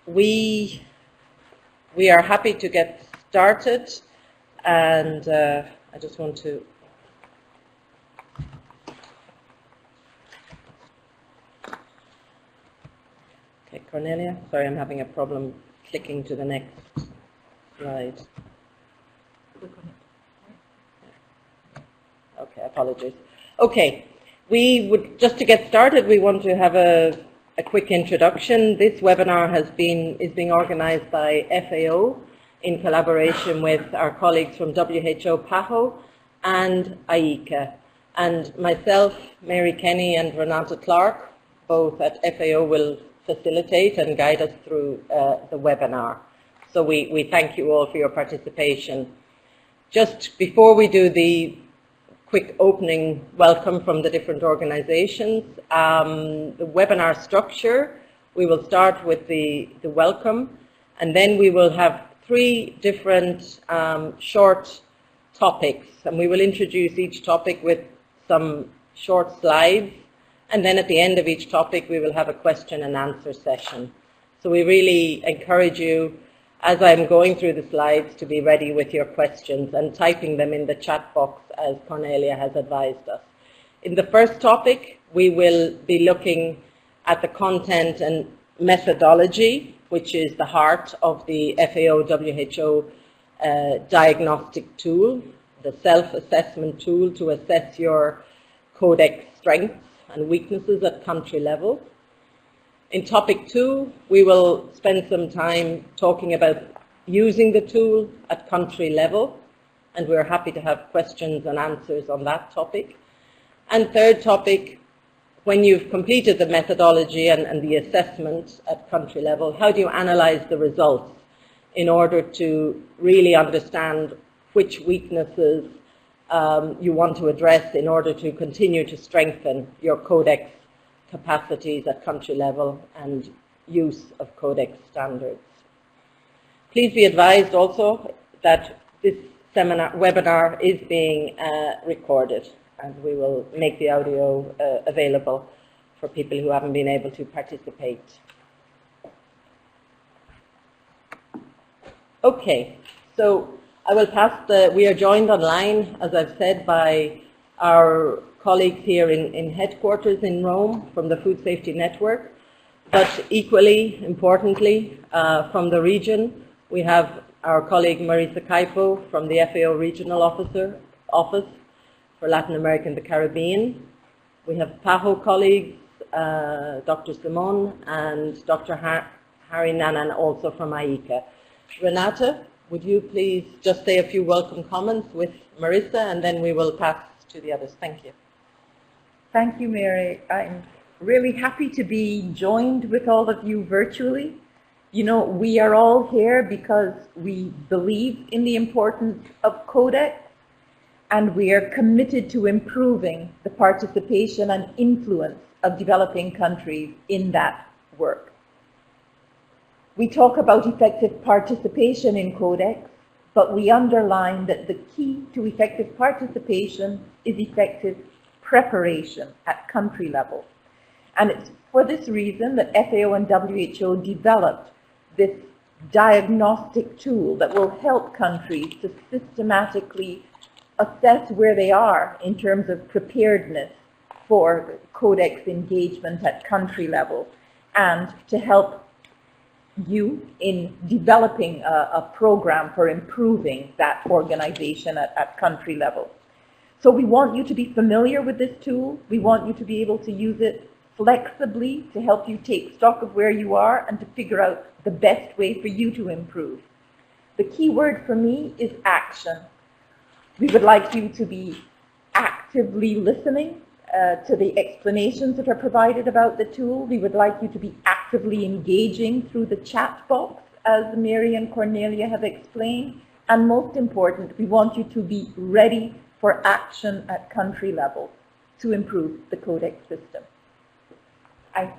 we are happy to get started, and I just want to Cornelia, sorry, I'm having a problem clicking to the next slide. Okay, apologies. Okay, we would, just to get started, we want to have a quick introduction. This webinar is being organized by FAO in collaboration with our colleagues from WHO, FAO, and IECA. And myself, Mary Kenny, and Renata Clark, both at FAO, will facilitate and guide us through the webinar. So we thank you all for your participation. Just before we do the quick opening welcome from the different organizations, the webinar structure, we will start with the welcome, and then we will have 3 different short topics, and we will introduce each topic with some short slides, and then at the end of each topic we will have a question and answer session. So we really encourage you, as I'm going through the slides, to be ready with your questions and typing them in the chat box as Cornelia has advised us. In the first topic, we will be looking at the content and methodology, which is the heart of the FAO-WHO diagnostic tool, the self-assessment tool to assess your Codex strengths and weaknesses at country level. In topic 2, we will spend some time talking about using the tool at country level, and we're happy to have questions and answers on that topic. And third topic, when you've completed the methodology and the assessment at country level, how do you analyze the results in order to really understand which weaknesses you want to address in order to continue to strengthen your Codex capacities at country level and use of Codex standards. Please be advised also that this webinar is being recorded, and we will make the audio available for people who haven't been able to participate. Okay, so I will pass we are joined online, as I've said, by our colleagues here in headquarters in Rome from the Food Safety Network, but equally importantly, from the region, we have our colleague Marisa Caipo from the FAO Regional Office for Latin America and the Caribbean. We have FAO colleagues, Dr. Simon and Dr. Harry Nanan, also from IECA. Renata, would you please just say a few welcome comments with Marisa, and then we will pass to the others. Thank you. Thank you, Mary. I'm really happy to be joined with all of you virtually. You know, we are all here because we believe in the importance of Codex, and we are committed to improving the participation and influence of developing countries in that work. We talk about effective participation in Codex, but we underline that the key to effective participation is effective preparation at country level. And it's for this reason that FAO and WHO developed this diagnostic tool that will help countries to systematically assess where they are in terms of preparedness for Codex engagement at country level, and to help you in developing a program for improving that organization at country level. So we want you to be familiar with this tool. We want you to be able to use it flexibly to help you take stock of where you are and to figure out the best way for you to improve. The key word for me is action. We would like you to be actively listening to the explanations that are provided about the tool. We would like you to be actively engaging through the chat box, as Mary and Cornelia have explained. And most important, we want you to be ready for action at country level to improve the Codex system. Thank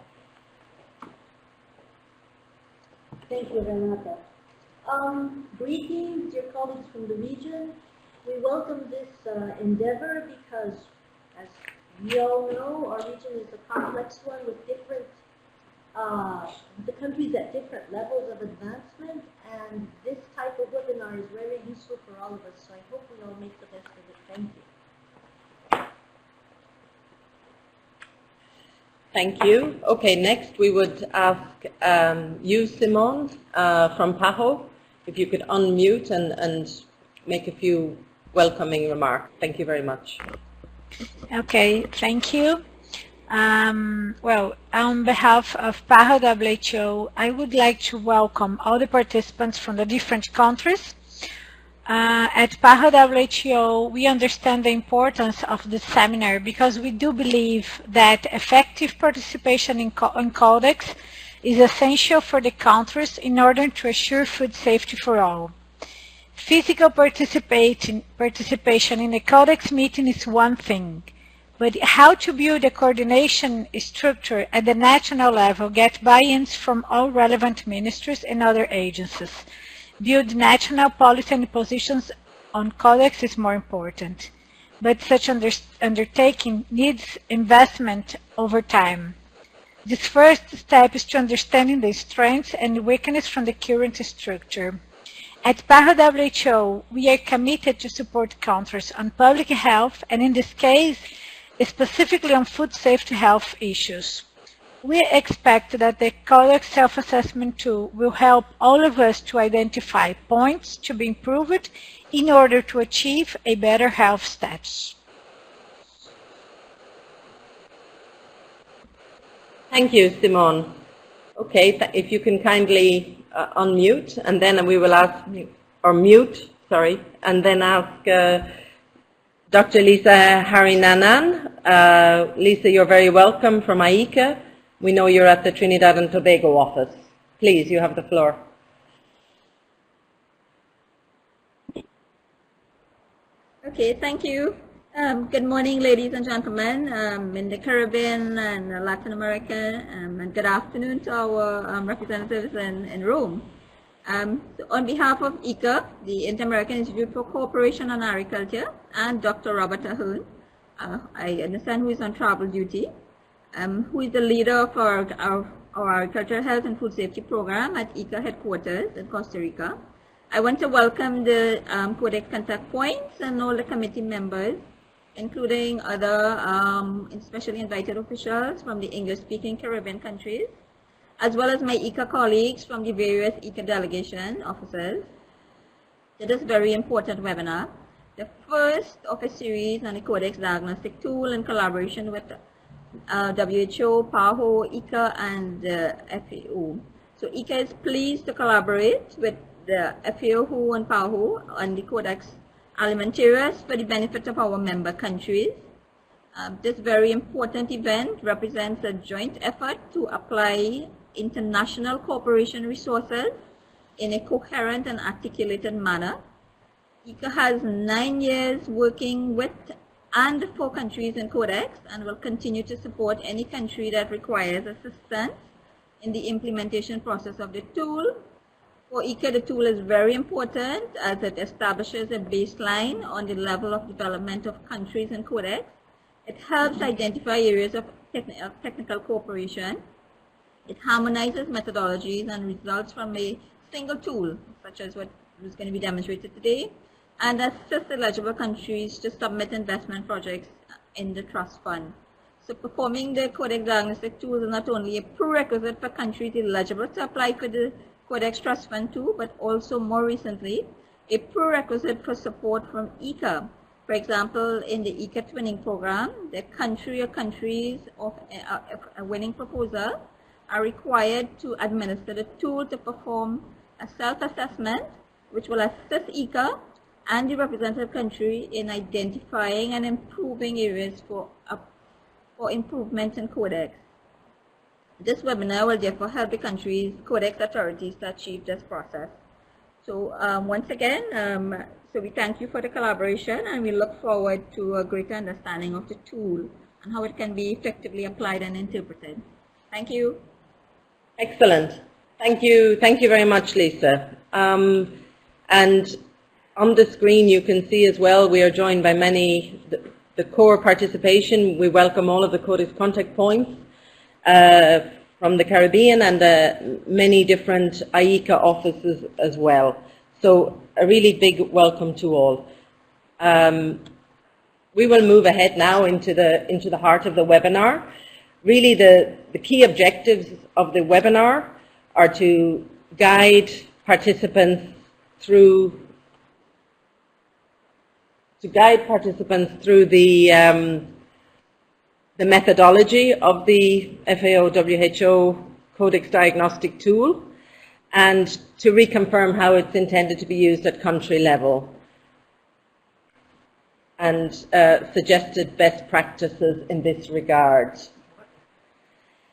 you, Renata. Greetings, dear colleagues from the region. We welcome this endeavor because, as we all know, our region is a complex one with different the countries at different levels of advancement, and this type of webinar is very useful for all of us, so I hope we all make the best of it. Thank you. Thank you. Okay, next we would ask you, Simone, from FAO, if you could unmute and make a few welcoming remarks. Thank you very much. Okay, thank you. Well, on behalf of FAO WHO, I would like to welcome all the participants from the different countries. At FAO WHO, we understand the importance of this seminar because we do believe that effective participation in Codex is essential for the countries in order to assure food safety for all. Physical participation in the Codex meeting is one thing, but how to build a coordination structure at the national level, get buy-ins from all relevant ministries and other agencies, build national policy and positions on Codex is more important. But such undertaking needs investment over time. This first step is to understanding the strengths and weaknesses from the current structure. At FAO WHO, we are committed to support countries on public health and in this case, specifically on food safety health issues. We expect that the Codex self-assessment tool will help all of us to identify points to be improved in order to achieve a better health status. Thank you, Simone. Okay, if you can kindly unmute, and then we will ask, or mute, sorry, and then ask Dr. Lisa Harinanan. Lisa, you're very welcome from ICA. We know you're at the Trinidad and Tobago office. Please, you have the floor. Okay, thank you. Good morning, ladies and gentlemen in the Caribbean and Latin America, and good afternoon to our representatives in Rome. So on behalf of ICA, the Inter-American Institute for Cooperation on Agriculture, and Dr. Robert Ahern, I understand who is on travel duty, who is the leader of our Agricultural Health and Food Safety Program at ICA headquarters in Costa Rica. I want to welcome the Codex contact points and all the committee members, including other especially invited officials from the English-speaking Caribbean countries, as well as my ICA colleagues from the various ICA delegation officers, to this very important webinar, the first of a series on the Codex Diagnostic Tool in collaboration with WHO, FAO, ICA, and FAO. So ICA is pleased to collaborate with the FAO and FAO on the Codex Alimentarius for the benefit of our member countries. This very important event represents a joint effort to apply international cooperation resources in a coherent and articulated manner. ICA has 9 years working with and for countries in Codex and will continue to support any country that requires assistance in the implementation process of the tool. For ICA, the tool is very important as it establishes a baseline on the level of development of countries in Codex. It helps identify areas of technical cooperation. It harmonizes methodologies and results from a single tool, such as what was going to be demonstrated today, and assists eligible countries to submit investment projects in the trust fund. So performing the Codex Diagnostic Tool is not only a prerequisite for countries eligible to apply for the Codex Trust Fund tool, but also more recently, a prerequisite for support from ICA. For example, in the ICA Twinning Program, the country or countries of a winning proposal are required to administer the tool to perform a self-assessment, which will assist ICA and the representative country in identifying and improving areas for improvement in Codex. This webinar will therefore help the country's Codex authorities to achieve this process. So once again, so we thank you for the collaboration, and we look forward to a greater understanding of the tool and how it can be effectively applied and interpreted. Thank you. Excellent. Thank you very much, Lisa. And on the screen you can see as well we are joined by many, the core participation. We welcome all of the Codex contact points from the Caribbean and many different IECA offices as well. So a really big welcome to all. We will move ahead now into the heart of the webinar. Really the key objectives of the webinar are to guide participants through the methodology of the FAO WHO Codex Diagnostic Tool, and to reconfirm how it's intended to be used at country level, and suggested best practices in this regard.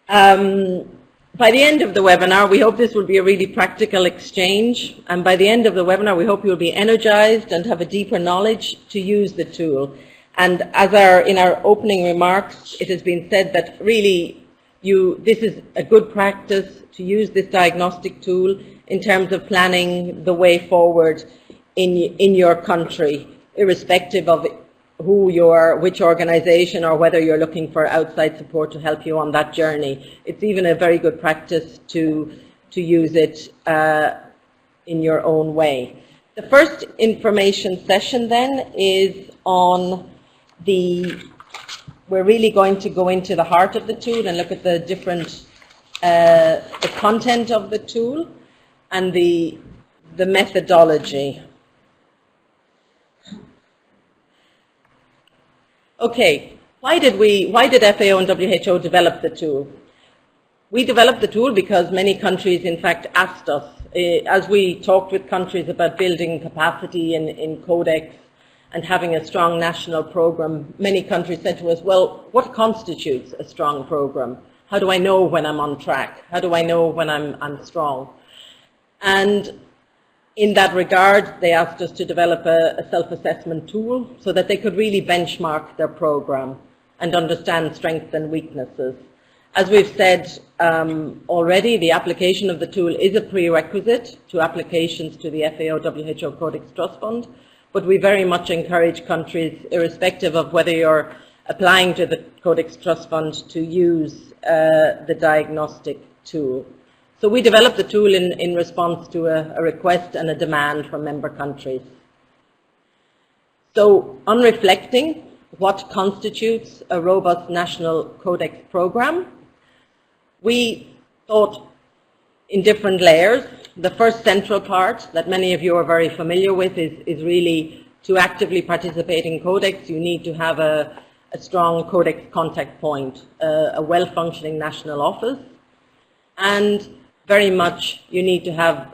By the end of the webinar, we hope this will be a really practical exchange, and by the end of the webinar, we hope you'll be energized and have a deeper knowledge to use the tool. And as in our opening remarks, it has been said that really this is a good practice to use this diagnostic tool in terms of planning the way forward in your country, irrespective of who you are, which organization, or whether you're looking for outside support to help you on that journey. It's even a very good practice to use it in your own way. The first information session then is on we're really going to go into the heart of the tool and look at the different, the content of the tool and the methodology. Okay, why did FAO and WHO develop the tool? We developed the tool because many countries, in fact, asked us, as we talked with countries about building capacity in Codex and having a strong national program, many countries said to us, well, what constitutes a strong program? How do I know when I'm on track? How do I know when I'm strong? And in that regard, they asked us to develop a self-assessment tool so that they could really benchmark their program and understand strengths and weaknesses. As we've said already, the application of the tool is a prerequisite to applications to the FAO WHO Codex Trust Fund, but we very much encourage countries, irrespective of whether you're applying to the Codex Trust Fund, to use the diagnostic tool. So we developed the tool in response to a request and a demand from member countries. So on reflecting what constitutes a robust national Codex program, we thought in different layers. The first central part that many of you are very familiar with is really to actively participate in Codex. You need to have a strong Codex contact point, a well-functioning national office, and very much you need to have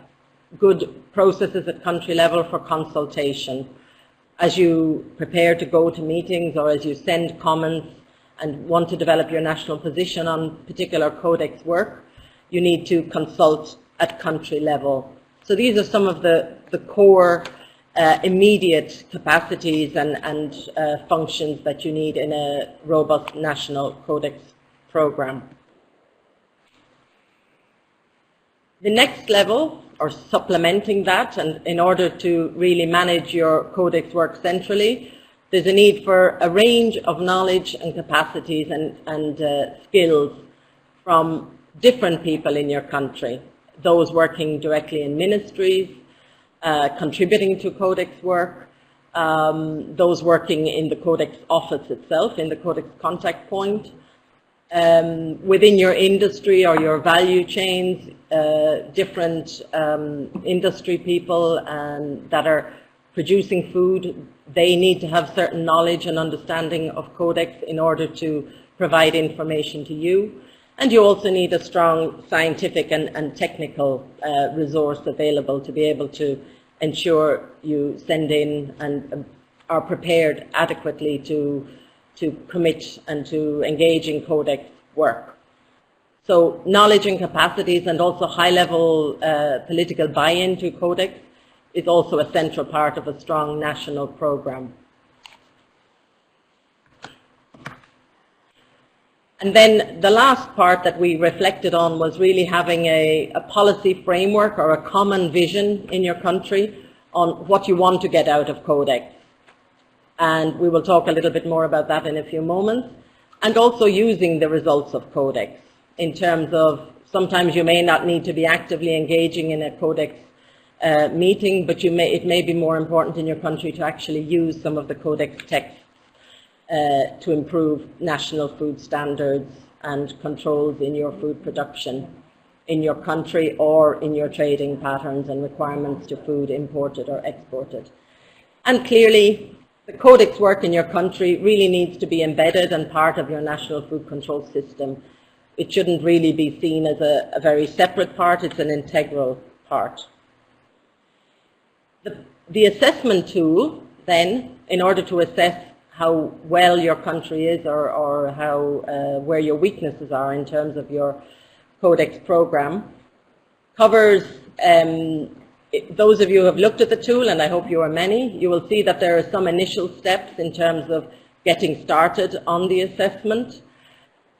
good processes at country level for consultation. As you prepare to go to meetings or as you send comments and want to develop your national position on particular Codex work, you need to consult at country level. So these are some of the core immediate capacities and functions that you need in a robust national Codex program. The next level, or supplementing that, and in order to really manage your Codex work centrally, there's a need for a range of knowledge and capacities and skills from different people in your country. Those working directly in ministries, contributing to Codex work, those working in the Codex office itself, in the Codex contact point, within your industry or your value chains, different industry people that are producing food, they need to have certain knowledge and understanding of Codex in order to provide information to you. And you also need a strong scientific and technical resource available to be able to ensure you send in and are prepared adequately to commit and to engage in Codex work. So knowledge and capacities and also high-level political buy-in to Codex is also a central part of a strong national program. And then the last part that we reflected on was really having a policy framework or a common vision in your country on what you want to get out of Codex. And we will talk a little bit more about that in a few moments. And also using the results of Codex. in terms of sometimes you may not need to be actively engaging in a Codex meeting, but it may be more important in your country to actually use some of the Codex texts to improve national food standards and controls in your food production in your country or in your trading patterns and requirements to food imported or exported. And clearly, the Codex work in your country really needs to be embedded and part of your national food control system. It shouldn't really be seen as a very separate part, it's an integral part. The assessment tool, then, in order to assess how well your country is or how, where your weaknesses are in terms of your Codex program, covers, those of you who have looked at the tool, and I hope you are many, you will see that there are some initial steps in terms of getting started on the assessment.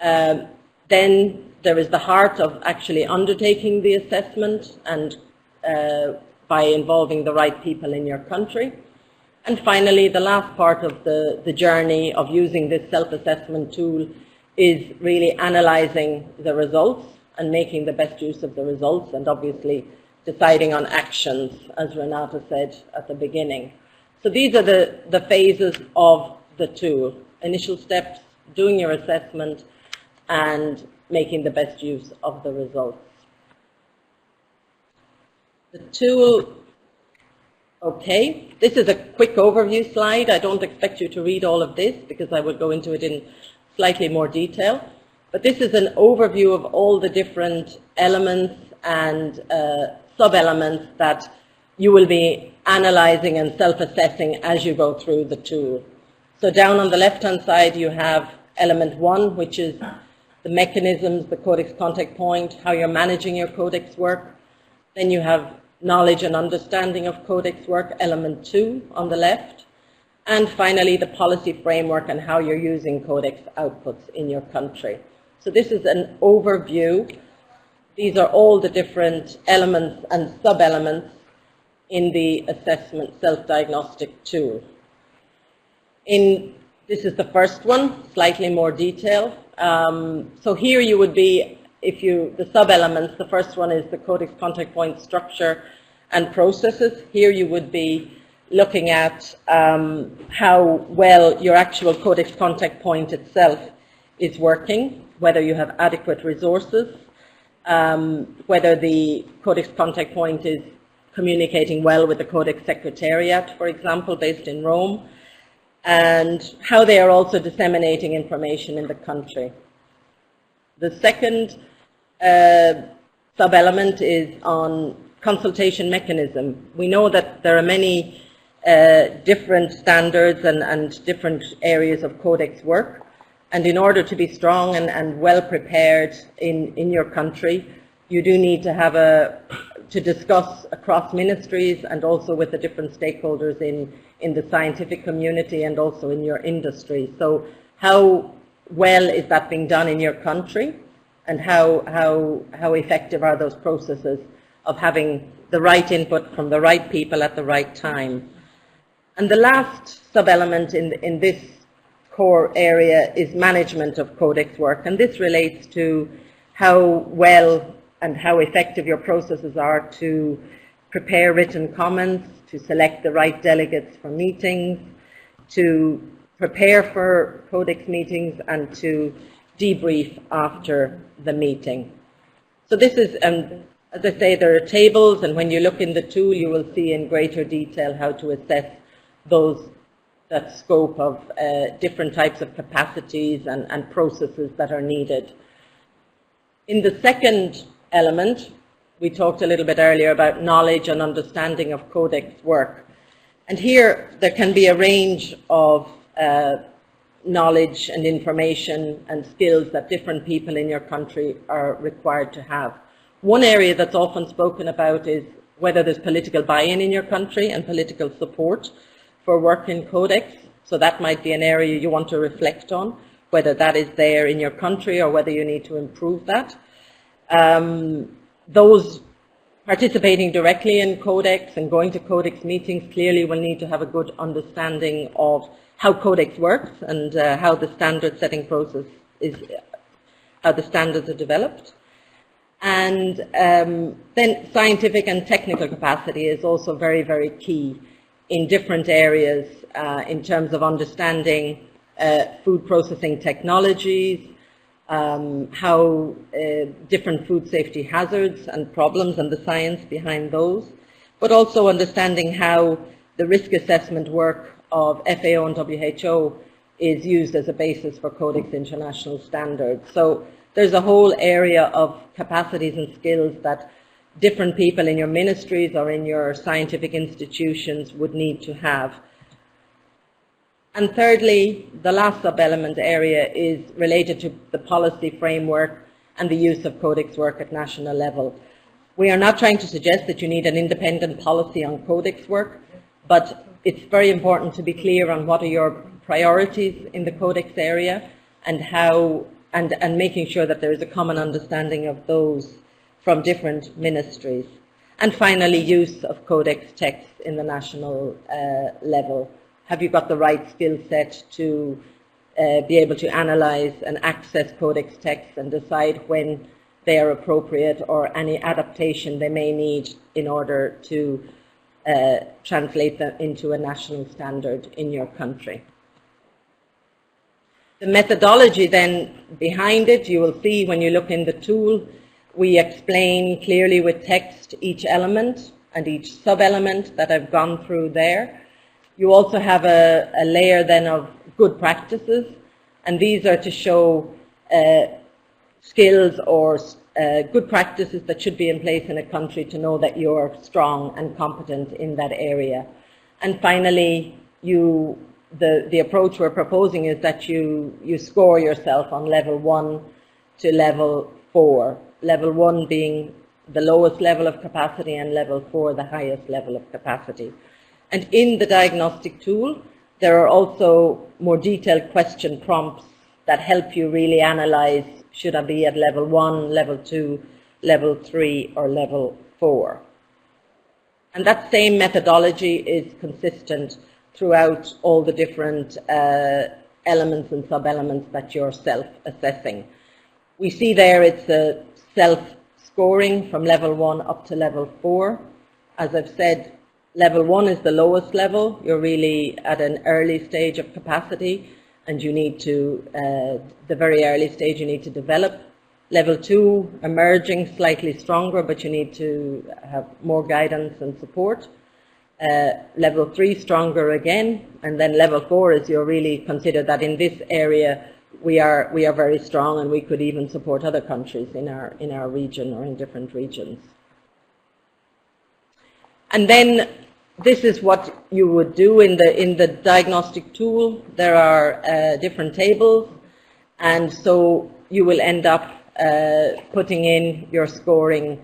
Then there is the heart of actually undertaking the assessment and by involving the right people in your country. And finally, the last part of the journey of using this self-assessment tool is really analyzing the results and making the best use of the results, and obviously deciding on actions, as Renata said at the beginning. So these are the phases of the tool. Initial steps, doing your assessment, and making the best use of the results. The tool, okay, this is a quick overview slide. I don't expect you to read all of this because I will go into it in slightly more detail. But this is an overview of all the different elements and sub-elements that you will be analyzing and self-assessing as you go through the tool. So down on the left-hand side you have element 1, which is the mechanisms, the Codex contact point, how you're managing your Codex work. Then you have knowledge and understanding of Codex work, element 2 on the left. And finally, the policy framework and how you're using Codex outputs in your country. So this is an overview. These are all the different elements and sub-elements in the assessment self-diagnostic tool. This is the first one, slightly more detail. So here you would be, the sub-elements, the first one is the Codex contact point structure and processes. Here you would be looking at how well your actual Codex contact point itself is working, whether you have adequate resources, whether the Codex contact point is communicating well with the Codex Secretariat, for example, based in Rome, and how they are also disseminating information in the country. The second sub-element is on consultation mechanism. We know that there are many different standards and different areas of Codex work, and in order to be strong and well prepared in your country, you do need to have to discuss across ministries and also with the different stakeholders in the scientific community and also in your industry. So how well is that being done in your country, and how effective are those processes of having the right input from the right people at the right time? And the last sub-element in this core area is management of Codex work, and this relates to how well and how effective your processes are to prepare written comments, to select the right delegates for meetings, to prepare for Codex meetings, and to debrief after the meeting. So this is, as I say, there are tables, and when you look in the tool you will see in greater detail how to assess that scope of different types of capacities and processes that are needed. In the second element, we talked a little bit earlier about knowledge and understanding of Codex work. And here there can be a range of knowledge and information and skills that different people in your country are required to have. One area that's often spoken about is whether there's political buy-in in your country and political support for work in Codex. So that might be an area you want to reflect on, whether that is there in your country or whether you need to improve that. Those participating directly in Codex and going to Codex meetings clearly will need to have a good understanding of how Codex works and how the standard setting process is how the standards are developed. And then scientific and technical capacity is also very, very key in different areas in terms of understanding food processing technologies, how different food safety hazards and problems and the science behind those, but also understanding how the risk assessment work of FAO and WHO is used as a basis for Codex International Standards. So there's a whole area of capacities and skills that different people in your ministries or in your scientific institutions would need to have. And thirdly, the last sub-element area is related to the policy framework and the use of Codex work at national level. We are not trying to suggest that you need an independent policy on Codex work, but it's very important to be clear on what are your priorities in the Codex area and how, and making sure that there is a common understanding of those from different ministries. And finally, use of Codex text in the national level. Have you got the right skill set to be able to analyze and access Codex texts and decide when they are appropriate or any adaptation they may need in order to translate them into a national standard in your country? The methodology then behind it, you will see when you look in the tool, we explain clearly with text each element and each sub-element that I've gone through there. You also have a layer then of good practices, and these are to show skills or good practices that should be in place in a country to know that you're strong and competent in that area. And finally, the approach we're proposing is that you score yourself on level 1 to level 4. Level 1 being the lowest level of capacity and level 4 the highest level of capacity. And in the diagnostic tool, there are also more detailed question prompts that help you really analyze, should I be at level 1, level 2, level 3, or level 4. And that same methodology is consistent throughout all the different elements and sub-elements that you're self-assessing. We see there it's a self-scoring from level 1 up to level 4. As I've said, level 1 is the lowest level. You're really at an early stage of capacity, and you need to, the very early stage, you need to develop. Level 2, emerging, slightly stronger, but you need to have more guidance and support. Level 3, stronger again, and then level 4 is you're really consider that in this area we are very strong, and we could even support other countries in our region or in different regions. And then this is what you would do in the diagnostic tool. There are different tables, and so you will end up putting in your scoring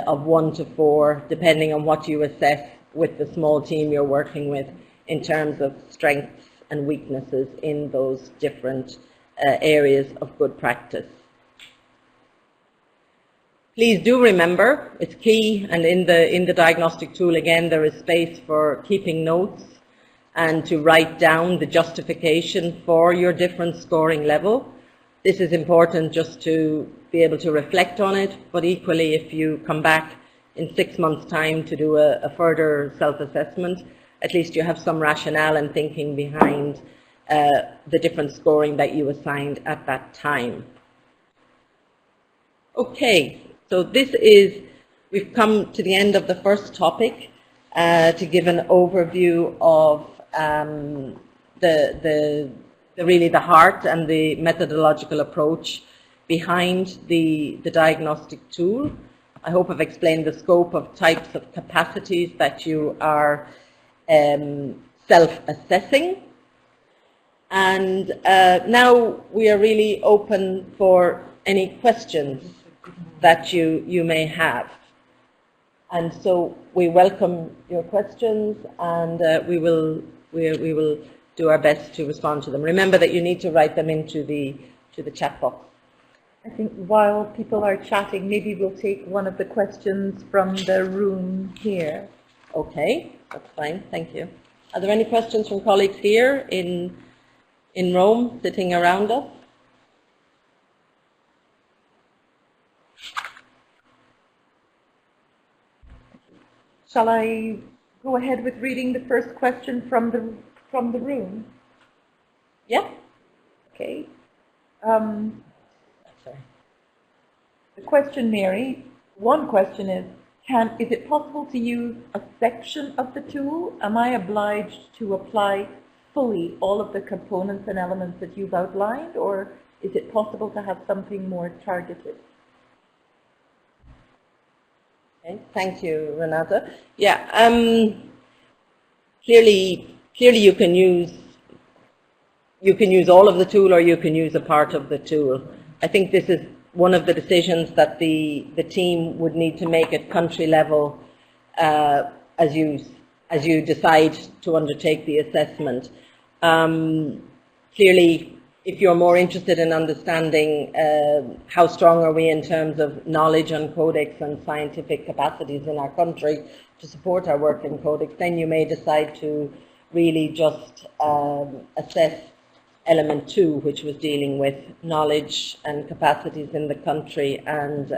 of 1 to 4, depending on what you assess with the small team you're working with in terms of strengths and weaknesses in those different areas of good practice. Please do remember, it's key, and in the diagnostic tool again there is space for keeping notes and to write down the justification for your different scoring level. This is important just to be able to reflect on it, but equally if you come back in 6 months' time to do a further self-assessment, at least you have some rationale and thinking behind the different scoring that you assigned at that time. Okay, so we've come to the end of the first topic to give an overview of really the heart and the methodological approach behind the diagnostic tool. I hope I've explained the scope of types of capacities that you are self-assessing. And now we are really open for any questions that you may have. And so we welcome your questions, and we will do our best to respond to them. Remember that you need to write them into the chat box. I think while people are chatting, maybe we'll take one of the questions from the room here. Okay, that's fine, thank you. Are there any questions from colleagues here in Rome, sitting around us? Shall I go ahead with reading the first question from the room? Yeah. Okay. Sorry. The question, Mary, one question is it possible to use a section of the tool? Am I obliged to apply fully all of the components and elements that you've outlined, or is it possible to have something more targeted? Okay, thank you, Renata. Yeah, clearly you can use all of the tool, or you can use a part of the tool. I think this is one of the decisions that the team would need to make at country level as you decide to undertake the assessment. Clearly, if you're more interested in understanding how strong are we in terms of knowledge on Codex and scientific capacities in our country to support our work in Codex, then you may decide to really just assess element 2, which was dealing with knowledge and capacities in the country and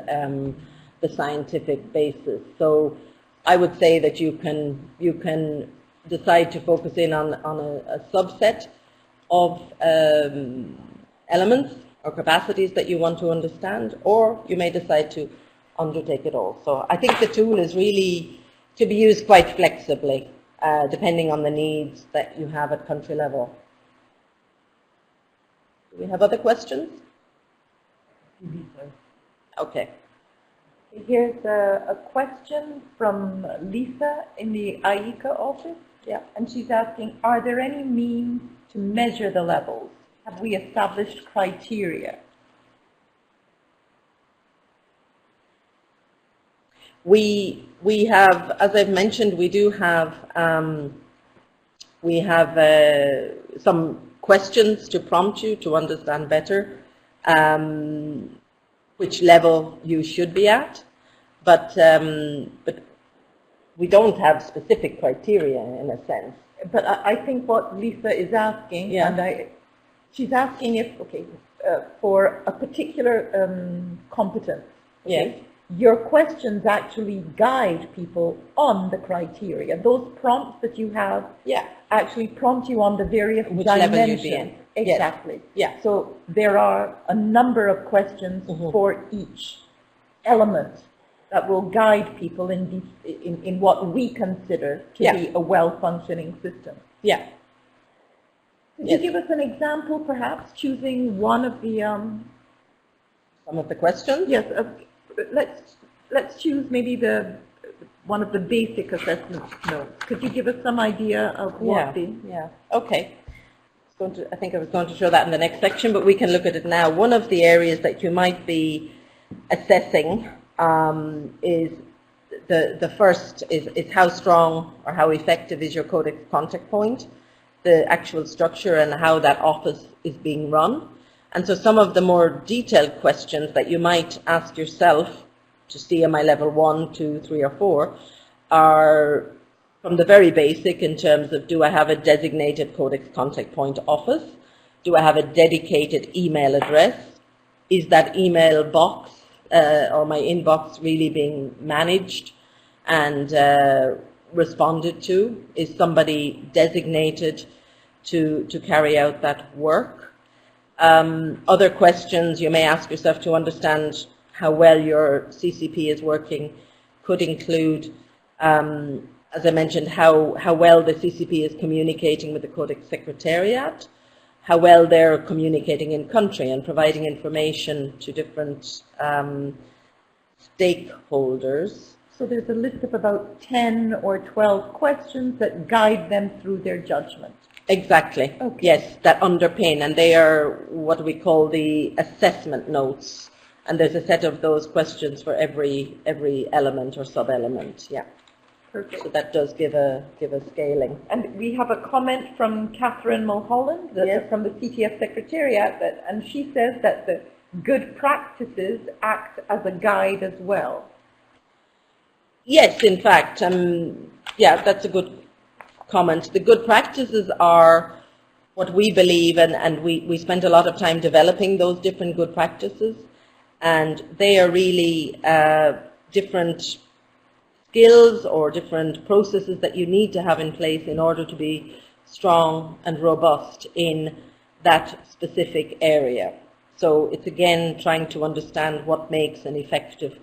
the scientific basis. So I would say that you can decide to focus in on a subset of elements or capacities that you want to understand, or you may decide to undertake it all. So I think the tool is really to be used quite flexibly, depending on the needs that you have at country level. Do we have other questions? Okay. Here's a question from Lisa in the IECA office. Yeah. And she's asking, are there any means to measure the levels? Have we established criteria? We have, as I've mentioned, we do have some questions to prompt you to understand better which level you should be at, but we don't have specific criteria in a sense. But I think what Lisa is asking, yeah. and she's asking if, for a particular competence, yes. Your questions actually guide people on the criteria. Those prompts that you have actually prompt you on the various which dimensions. level you'd be in. Exactly. Yes. Yeah. So there are a number of questions for each element that will guide people in what we consider to be a well-functioning system. Yeah. Could you give us an example, perhaps, choosing one of the... some of the questions? Yes. Let's choose maybe one of the basic assessment notes. Could you give us some idea of what the... Yeah. Okay. I think I was going to show that in the next section, but we can look at it now. One of the areas that you might be assessing is the first is how strong or how effective is your Codex contact point, the actual structure and how that office is being run. And so some of the more detailed questions that you might ask yourself to see am I level 1, 2, 3 or 4 are from the very basic in terms of, do I have a designated Codex contact point office? Do I have a dedicated email address? Is that email box or my inbox really being managed and responded to? Is somebody designated to carry out that work? Other questions you may ask yourself to understand how well your CCP is working could include, as I mentioned, how well the CCP is communicating with the Codex Secretariat, how well they're communicating in country and providing information to different stakeholders. So there's a list of about 10 or 12 questions that guide them through their judgment. Exactly. Okay. Yes, that underpin, and they are what we call the assessment notes. And there's a set of those questions for every element or sub-element. Yeah. Perfect. So that does give a scaling. And we have a comment from Catherine Mulholland from the CTF Secretariat, and she says that the good practices act as a guide as well. Yes, in fact, that's a good comment. The good practices are what we believe, and we spent a lot of time developing those different good practices, and they are really different skills or different processes that you need to have in place in order to be strong and robust in that specific area. So it's again trying to understand what makes an effective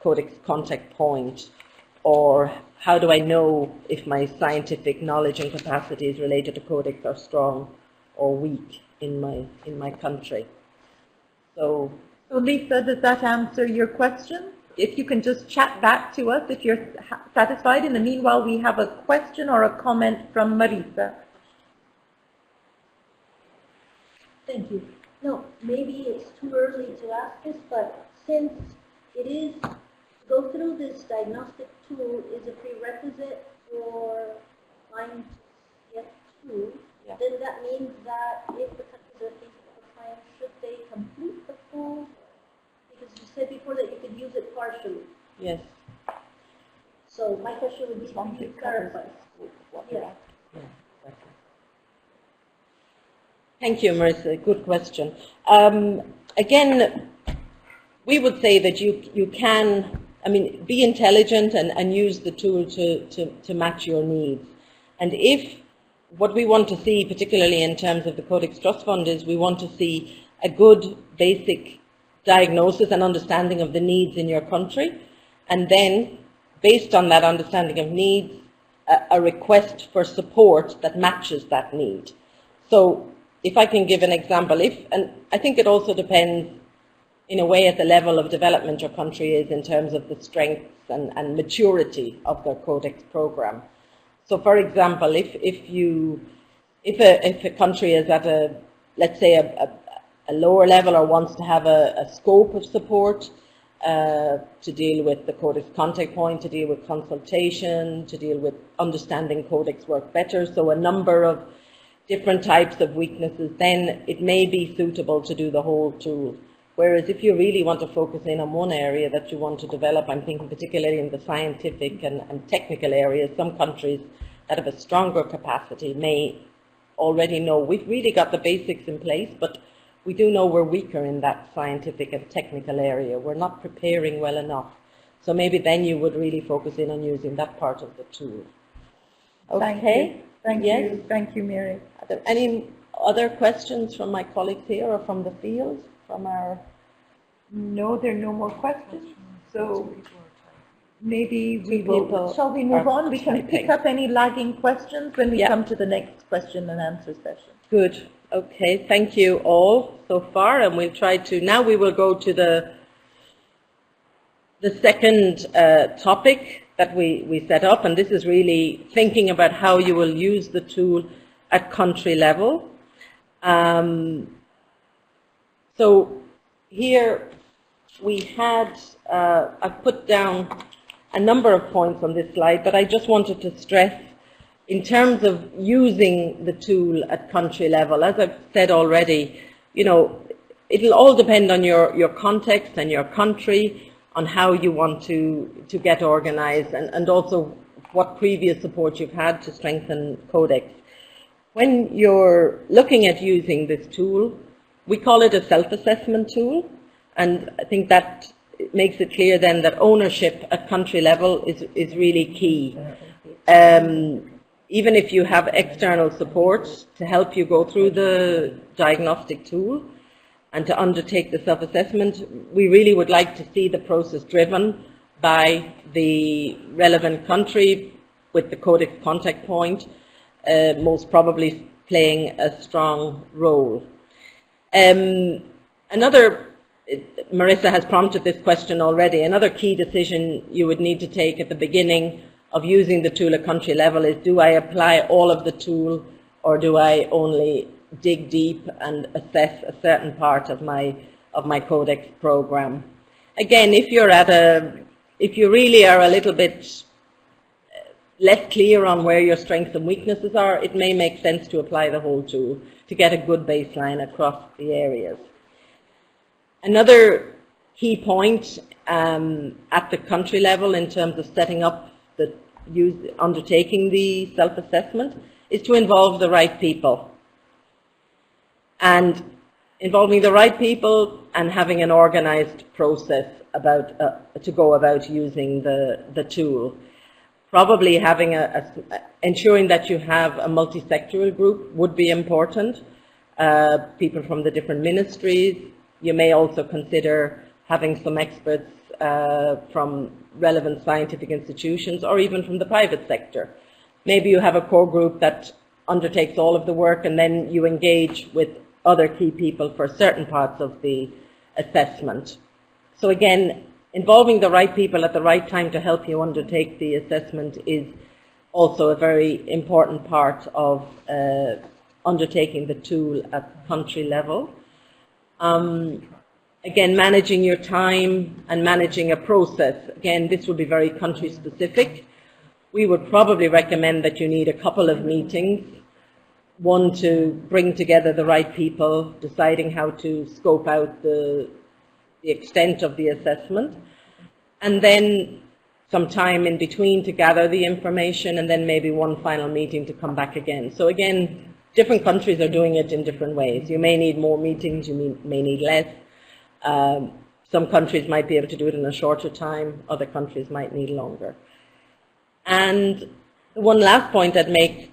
Codex contact point, or how do I know if my scientific knowledge and capacities related to Codex are strong or weak in my country. So Lisa, does that answer your question? If you can just chat back to us if you're satisfied. In the meanwhile, we have a question or a comment from Marisa. Thank you. No, maybe it's too early to ask this, but since it is, to go through this diagnostic tool is a prerequisite for applying to get through, then that means that if the countries are thinking of applying, should they complete the full? Because you said before that you could use it partially. yes. So my question would be, can you clarify? Yeah. Thank you, Marissa. Good question. Again, we would say that you can, be intelligent and use the tool to match your needs. And if what we want to see, particularly in terms of the Codex Trust Fund, is we want to see a good basic diagnosis and understanding of the needs in your country, and then, based on that understanding of needs, a request for support that matches that need. So, if I can give an example, and I think it also depends, in a way, at the level of development your country is in terms of the strengths and maturity of the Codex program. So, for example, if a country is at let's say a lower level, or wants to have a scope of support to deal with the Codex contact point, to deal with consultation, to deal with understanding Codex work better, so a number of different types of weaknesses, then it may be suitable to do the whole tool. Whereas if you really want to focus in on one area that you want to develop, I'm thinking particularly in the scientific and technical areas, some countries that have a stronger capacity may already know we've really got the basics in place, but we do know we're weaker in that scientific and technical area. We're not preparing well enough. So maybe then you would really focus in on using that part of the tool. Okay? Thank you. Thank you, Mary. Are there any other questions from my colleagues here or from the field? From our... No, there are no more questions. So maybe we will... Shall we move on? We can pick up any lagging questions when we come to the next question and answer session. Good. Okay. Thank you all so far. And we'll try to... Now we will go to the second topic that we set up, and this is really thinking about how you will use the tool at country level. So here we had, I've put down a number of points on this slide, but I just wanted to stress in terms of using the tool at country level, as I've said already, it'll all depend on your context and your country, on how you want to get organized, and also what previous support you've had to strengthen Codex. When you're looking at using this tool, we call it a self-assessment tool, and I think that makes it clear then that ownership at country level is really key. Even if you have external support to help you go through the diagnostic tool and to undertake the self-assessment, we really would like to see the process driven by the relevant country with the Codex contact point, most probably playing a strong role. Marissa has prompted this question already, another key decision you would need to take at the beginning of using the tool at country level is, do I apply all of the tool, or do I only dig deep and assess a certain part of my Codex program? Again, if you really are a little bit less clear on where your strengths and weaknesses are, it may make sense to apply the whole tool to get a good baseline across the areas. Another key point at the country level in terms of setting up undertaking the self-assessment is to involve the right people. And involving the right people and having an organized process to go about using the tool. probably having ensuring that you have a multi-sectoral group would be important. People from the different ministries. You may also consider having some experts from relevant scientific institutions or even from the private sector. Maybe you have a core group that undertakes all of the work and then you engage with other key people for certain parts of the assessment. So again, involving the right people at the right time to help you undertake the assessment is also a very important part of undertaking the tool at country level. Again, managing your time and managing a process. Again, this will be very country specific. We would probably recommend that you need a couple of meetings. One to bring together the right people, deciding how to scope out the extent of the assessment, and then some time in between to gather the information, and then maybe one final meeting to come back again. So again, different countries are doing it in different ways. You may need more meetings, you may need less. Some countries might be able to do it in a shorter time, other countries might need longer. And one last point I'd make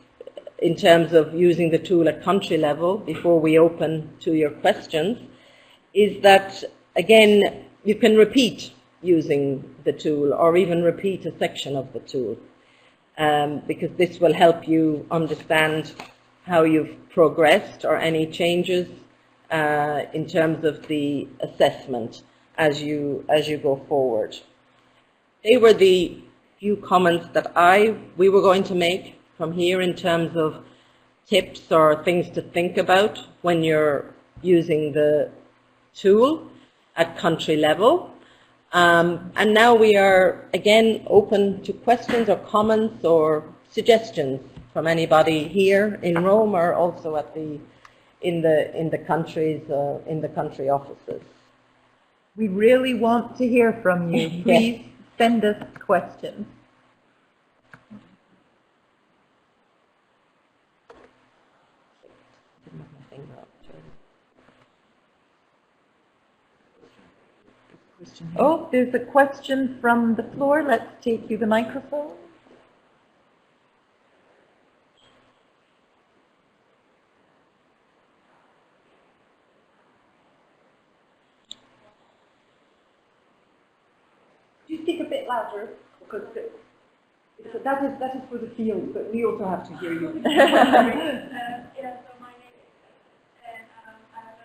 in terms of using the tool at country level before we open to your questions is that, again, you can repeat using the tool or even repeat a section of the tool because this will help you understand how you've progressed or any changes in terms of the assessment as you go forward. They were the few comments that we were going to make from here in terms of tips or things to think about when you're using the tool at country level. And now we are again open to questions or comments or suggestions from anybody here in Rome or also at in the country offices. We really want to hear from you. Please send us questions. Oh, there's a question from the floor. Let's take you the microphone. Do you speak a bit louder? Because that is for the field, but we also have to hear you. Yeah, so my name is and I have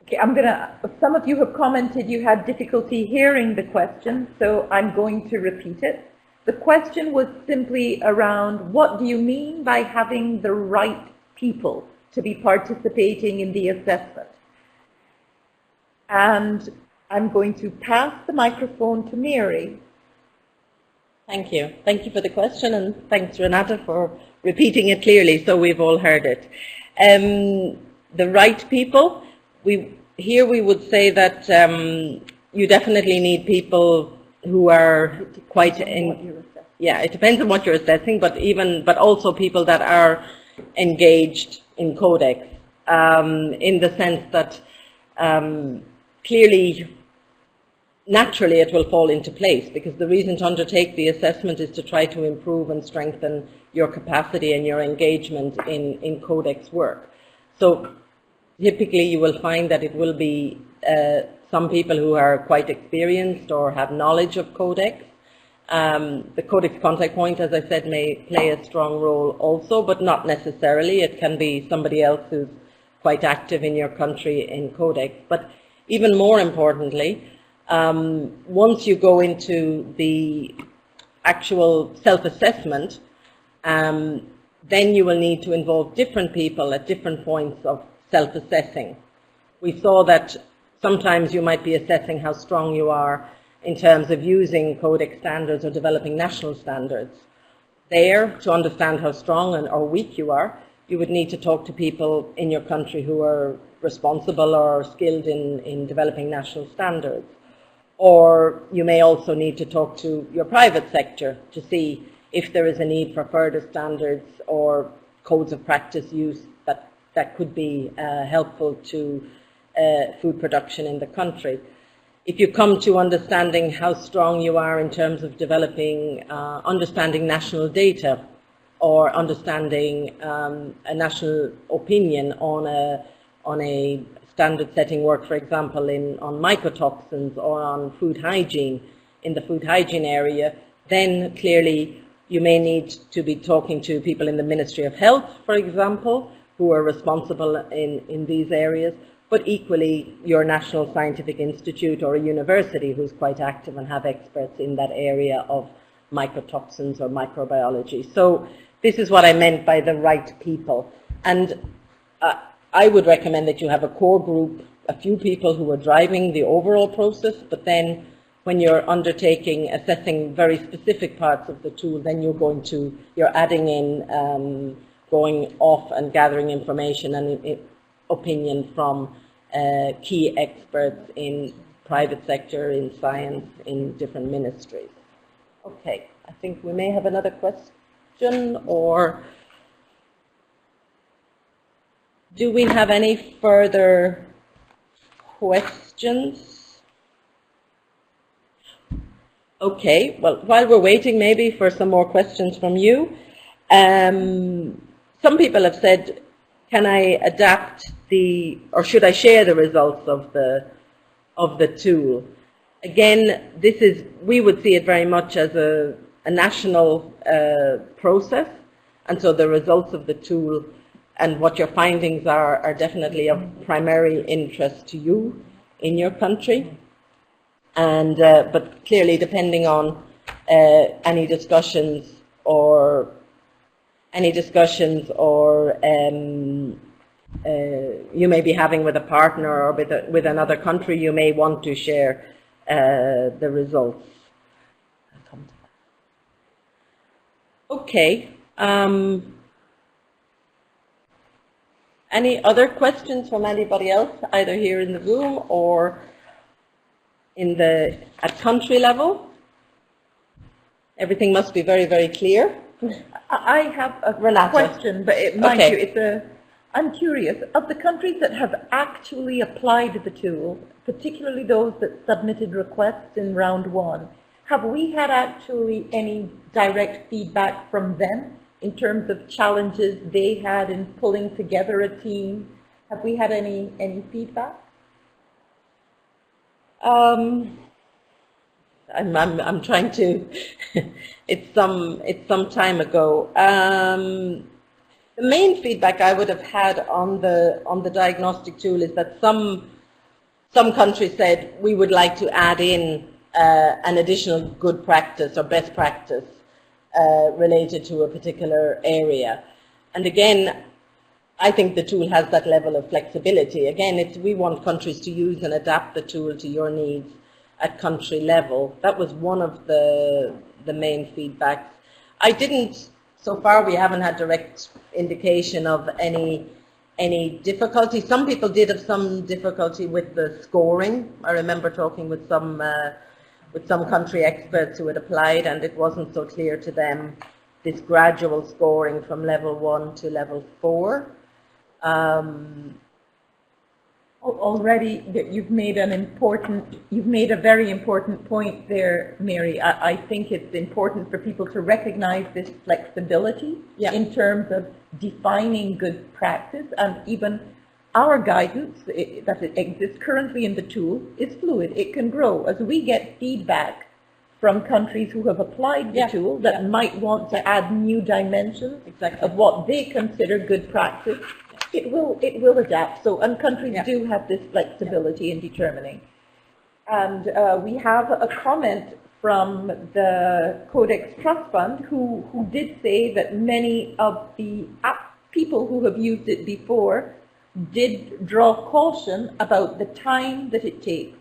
Okay, some of you have commented you had difficulty hearing the question, so I'm going to repeat it. The question was simply around what do you mean by having the right people to be participating in the assessment? And I'm going to pass the microphone to Mary. Thank you. Thank you for the question, and thanks, Renata, for repeating it clearly so we've all heard it. The right people, here we would say that you definitely need people who are quite it depends on what you're assessing, but also people that are engaged in Codex, in the sense that clearly, naturally it will fall into place, because the reason to undertake the assessment is to try to improve and strengthen your capacity and your engagement in Codex work. So typically you will find that it will be some people who are quite experienced or have knowledge of Codex. The Codex contact point, as I said, may play a strong role also, but not necessarily. It can be somebody else who's quite active in your country in Codex. But even more importantly, once you go into the actual self-assessment, then you will need to involve different people at different points of self-assessing. We saw that sometimes you might be assessing how strong you are in terms of using Codex standards or developing national standards. There, to understand how strong or weak you are, you would need to talk to people in your country who are responsible or skilled in developing national standards. Or you may also need to talk to your private sector to see if there is a need for further standards or codes of practice use that could be helpful to food production in the country. If you come to understanding how strong you are in terms of developing, understanding national data or understanding a national opinion on a standard setting work, for example, on mycotoxins or on food hygiene, in the food hygiene area, then clearly you may need to be talking to people in the Ministry of Health, for example, who are responsible in these areas, but equally your national scientific institute or a university who's quite active and have experts in that area of mycotoxins or microbiology. So this is what I meant by the right people. And I would recommend that you have a core group, a few people who are driving the overall process, but then when you're undertaking, assessing very specific parts of the tool, then you're adding in, going off and gathering information and opinion from key experts in private sector, in science, in different ministries. Okay, I think we may have another question, or do we have any further questions? Okay, well, while we're waiting maybe for some more questions from you, some people have said, can I adapt or should I share the results of the tool? Again, we would see it very much as a national process, and so the results of the tool and what your findings are definitely of primary interest to you in your country. And but clearly, depending on any discussions or you may be having with a partner or with another country, you may want to share the results. Okay. Any other questions from anybody else, either here in the room or at country level? Everything must be very, very clear. I have a question, but mind you, I'm curious, of the countries that have actually applied the tool, particularly those that submitted requests in round 1, have we had actually any direct feedback from them in terms of challenges they had in pulling together a team? Have we had any feedback? I'm trying to. It's some time ago. The main feedback I would have had on the diagnostic tool is that some countries said we would like to add in an additional good practice or best practice related to a particular area. And again, I think the tool has that level of flexibility. Again, we want countries to use and adapt the tool to your needs at country level. That was one of the main feedbacks. So far we haven't had direct indication of any difficulty. Some people did have some difficulty with the scoring. I remember talking with some country experts who had applied, and it wasn't so clear to them, this gradual scoring from level 1 to level 4. Already you've made a very important point there, Mary. I think it's important for people to recognize this flexibility in terms of defining good practice, and even our guidance that exists currently in the tool is fluid. It can grow as we get feedback from countries who have applied the tool that might want to add new dimensions of what they consider good practice. It will adapt. So, and countries do have this flexibility in determining. And we have a comment from the Codex Trust Fund who did say that many of the people who have used it before did draw caution about the time that it takes.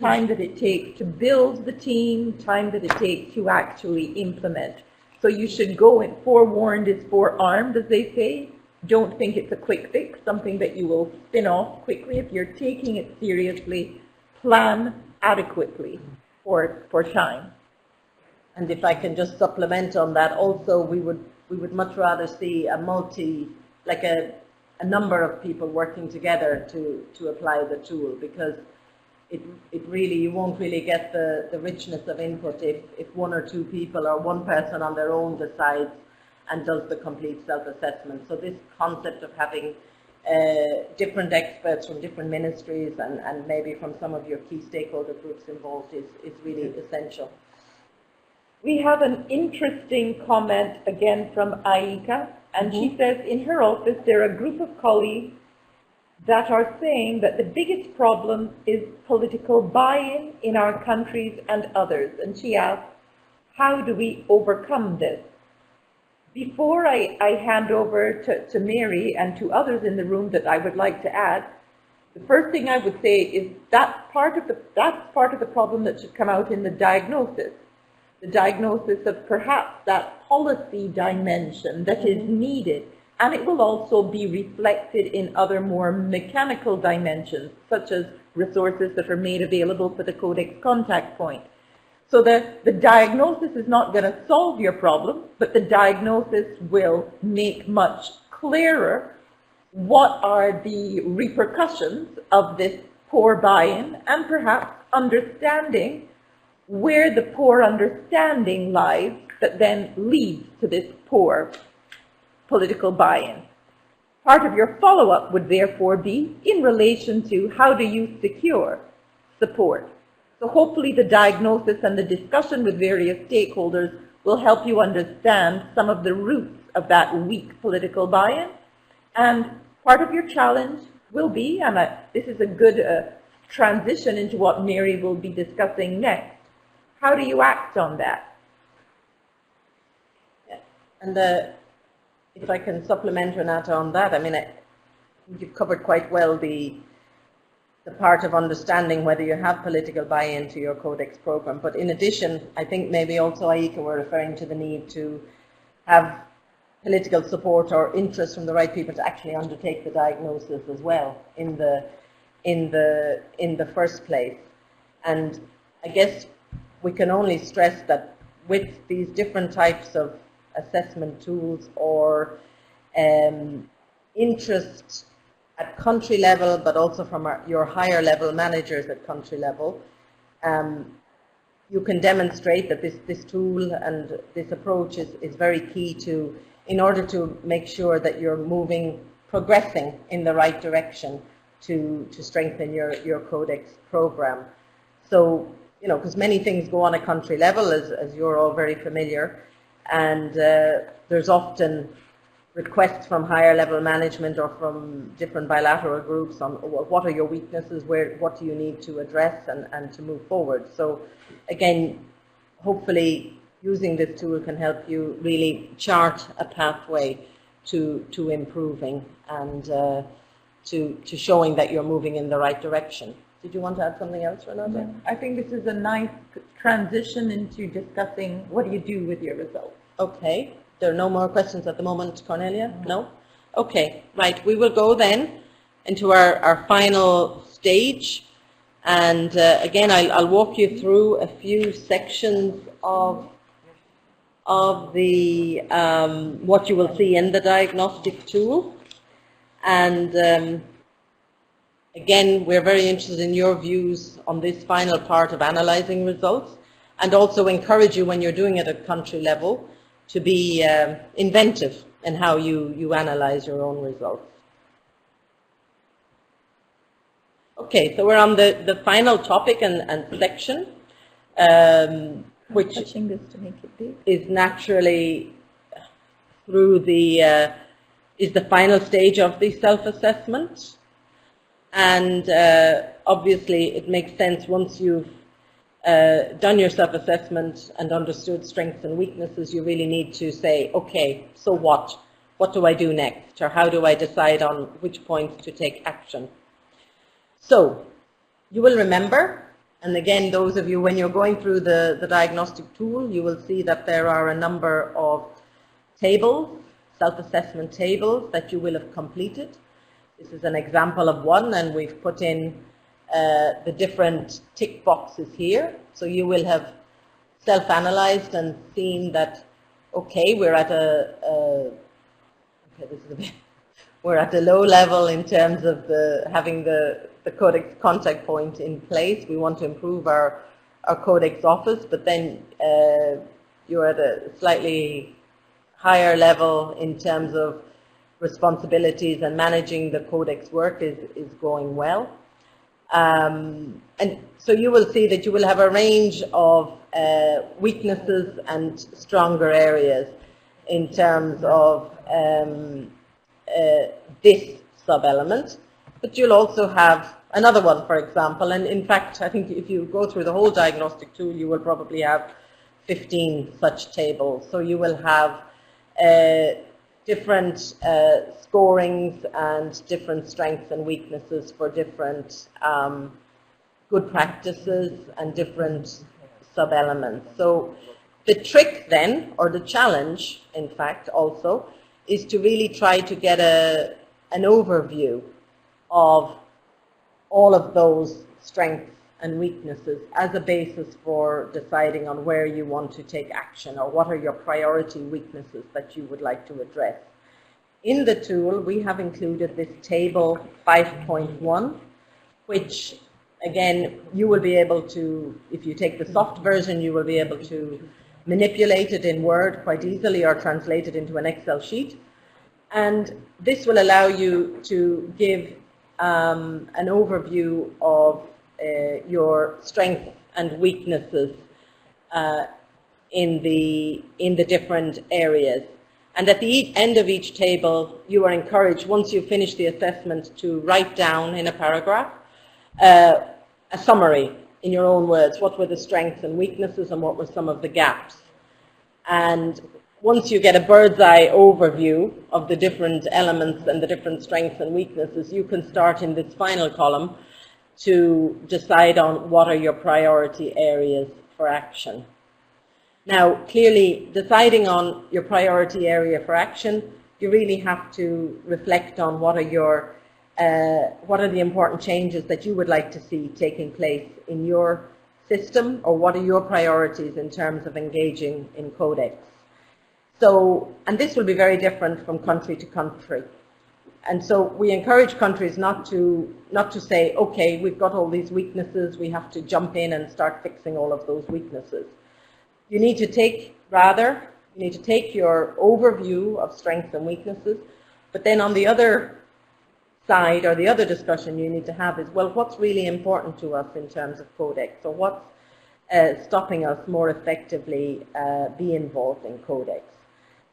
Time that it takes to build the team, time that it takes to actually implement. So you should go in forewarned is forearmed, as they say. Don't think it's a quick fix, something that you will spin off quickly. If you're taking it seriously, plan adequately for time. And if I can just supplement on that, also we would much rather see a number of people working together to apply the tool, because it really, you won't really get the richness of input if one or two people or one person on their own decides and does the complete self-assessment. So this concept of having different experts from different ministries and maybe from some of your key stakeholder groups involved is really essential. We have an interesting comment again from Aika, and she says in her office there are a group of colleagues that are saying that the biggest problem is political buy-in in our countries and others. And she asks, how do we overcome this? Before I hand over to Mary and to others in the room that I would like to add, the first thing I would say is that's part of the problem that should come out in the diagnosis. The diagnosis of perhaps that policy dimension that is needed. And it will also be reflected in other more mechanical dimensions, such as resources that are made available for the Codex contact point. So the diagnosis is not going to solve your problem, but the diagnosis will make much clearer what are the repercussions of this poor buy-in, and perhaps understanding where the poor understanding lies that then leads to this poor political buy-in. Part of your follow-up would therefore be in relation to how do you secure support. So hopefully the diagnosis and the discussion with various stakeholders will help you understand some of the roots of that weak political buy-in. And part of your challenge will be, and this is a good transition into what Mary will be discussing next, how do you act on that? Yeah. And if I can supplement Renata on that, I mean, you've covered quite well the part of understanding whether you have political buy-in to your Codex program. But in addition, I think maybe also Aika were referring to the need to have political support or interest from the right people to actually undertake the diagnosis as well in the first place. And I guess we can only stress that with these different types of assessment tools or interest at country level, but also from your higher level managers at country level, you can demonstrate that this tool and this approach is very key to, in order to make sure that you're progressing in the right direction to strengthen your Codex program. So, you know, because many things go on a country level, as you're all very familiar, and there's often requests from higher level management or from different bilateral groups on what are your weaknesses, what do you need to address and to move forward. So again, hopefully using this tool can help you really chart a pathway to improving and to showing that you're moving in the right direction. Did you want to add something else, Renata? Yeah. I think this is a nice transition into discussing what do you do with your results. Okay. There are no more questions at the moment, Cornelia? No? Okay. Right. We will go then into our final stage. And again, I'll walk you through a few sections of the what you will see in the diagnostic tool. And again, we're very interested in your views on this final part of analyzing results, and also encourage you when you're doing it at country level to be inventive in how you analyze your own results. Okay, so we're on the final topic and section, which touching this to make it big. Is naturally through is the final stage of the self-assessment. And obviously it makes sense once you've done your self-assessment and understood strengths and weaknesses, you really need to say, okay, so what? what do I do next, or how do I decide on which points to take action? So, you will remember, and again, those of you, when you're going through the diagnostic tool, you will see that there are a number of tables, self-assessment tables, that you will have completed. This is an example of one, and we've put in the different tick boxes here. So you will have self-analyzed and seen that, okay, we're at we're at a low level in terms of having the Codex contact point in place. We want to improve our Codex office, but then you're at a slightly higher level in terms of responsibilities, and managing the Codex work is going well. And so you will see that you will have a range of weaknesses and stronger areas in terms of this sub-element. But you'll also have another one, for example, and in fact, I think if you go through the whole diagnostic tool, you will probably have 15 such tables. So you will have different scorings and different strengths and weaknesses for different good practices and different sub-elements. So the trick then, or the challenge, in fact, also, is to really try to get an overview of all of those strengths and weaknesses as a basis for deciding on where you want to take action, or what are your priority weaknesses that you would like to address. In the tool, we have included this table 5.1, which again, you will be able to, if you take the soft version, you will be able to manipulate it in Word quite easily, or translate it into an Excel sheet. And this will allow you to give an overview of your strengths and weaknesses in the different areas. And at the end of each table, you are encouraged, once you finish the assessment, to write down in a paragraph a summary in your own words. What were the strengths and weaknesses, and what were some of the gaps? And once you get a bird's eye overview of the different elements and the different strengths and weaknesses, you can start in this final column to decide on what are your priority areas for action. Now, clearly, deciding on your priority area for action, you really have to reflect on what are the important changes that you would like to see taking place in your system, or what are your priorities in terms of engaging in Codex. So, and this will be very different from country to country. And so we encourage countries not to say, okay, we've got all these weaknesses, we have to jump in and start fixing all of those weaknesses. You need to take your overview of strengths and weaknesses, but then on the other side, or the other discussion you need to have is, well, what's really important to us in terms of Codex? So what's stopping us more effectively be involved in Codex?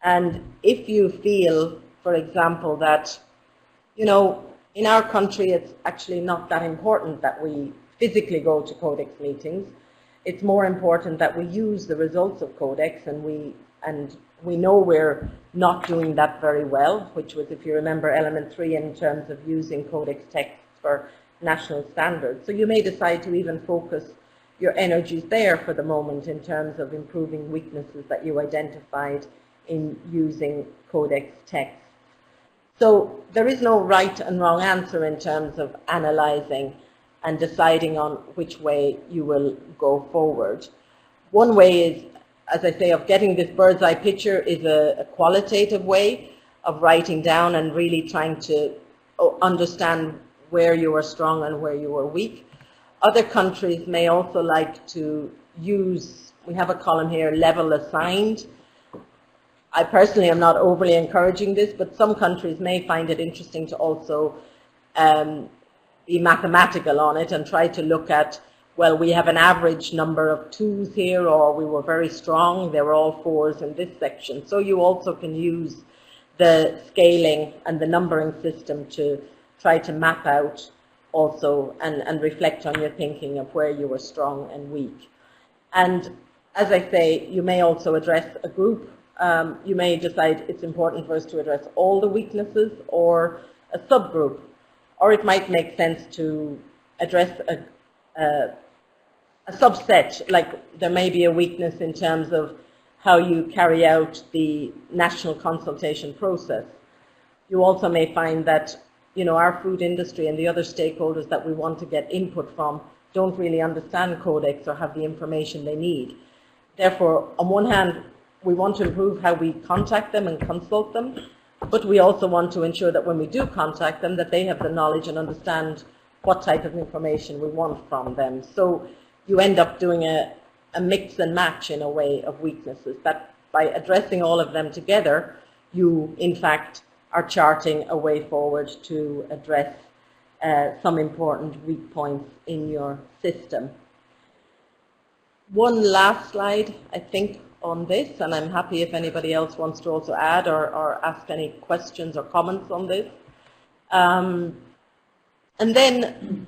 And if you feel, for example, that, you know, in our country it's actually not that important that we physically go to Codex meetings, it's more important that we use the results of Codex, and we know we're not doing that very well, which was, if you remember, element 3 in terms of using Codex texts for national standards. So you may decide to even focus your energies there for the moment in terms of improving weaknesses that you identified in using Codex texts. So there is no right and wrong answer in terms of analyzing and deciding on which way you will go forward. One way is, as I say, of getting this bird's eye picture is a qualitative way of writing down and really trying to understand where you are strong and where you are weak. Other countries may also like to use, we have a column here, level assigned. I personally am not overly encouraging this, but some countries may find it interesting to also be mathematical on it and try to look at, well, we have an average number of 2s here, or we were very strong, they were all 4s in this section. So you also can use the scaling and the numbering system to try to map out also and reflect on your thinking of where you were strong and weak. And as I say, you may also address a group you may decide it's important for us to address all the weaknesses or a subgroup, or it might make sense to address a subset, like there may be a weakness in terms of how you carry out the national consultation process. You also may find that, you know, our food industry and the other stakeholders that we want to get input from don't really understand Codex or have the information they need. Therefore, on one hand, we want to improve how we contact them and consult them, but we also want to ensure that when we do contact them, that they have the knowledge and understand what type of information we want from them. So you end up doing a mix and match in a way of weaknesses, that by addressing all of them together, you in fact are charting a way forward to address some important weak points in your system. One last slide, I think, on this, and I'm happy if anybody else wants to also add or ask any questions or comments on this. And then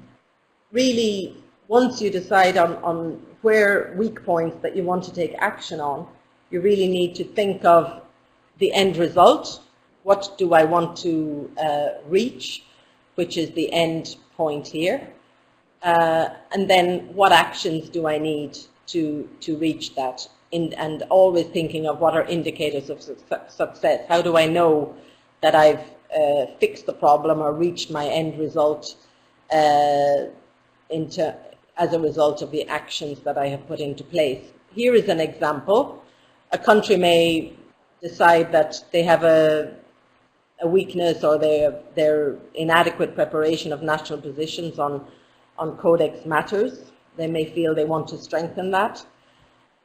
really, once you decide on where weak points that you want to take action on, you really need to think of the end result. What do I want to reach, which is the end point here? And then what actions do I need to reach that? And always thinking of what are indicators of success. How do I know that I've fixed the problem or reached my end result as a result of the actions that I have put into place? Here is an example. A country may decide that they have a weakness or their inadequate preparation of national positions on Codex matters. They may feel they want to strengthen that.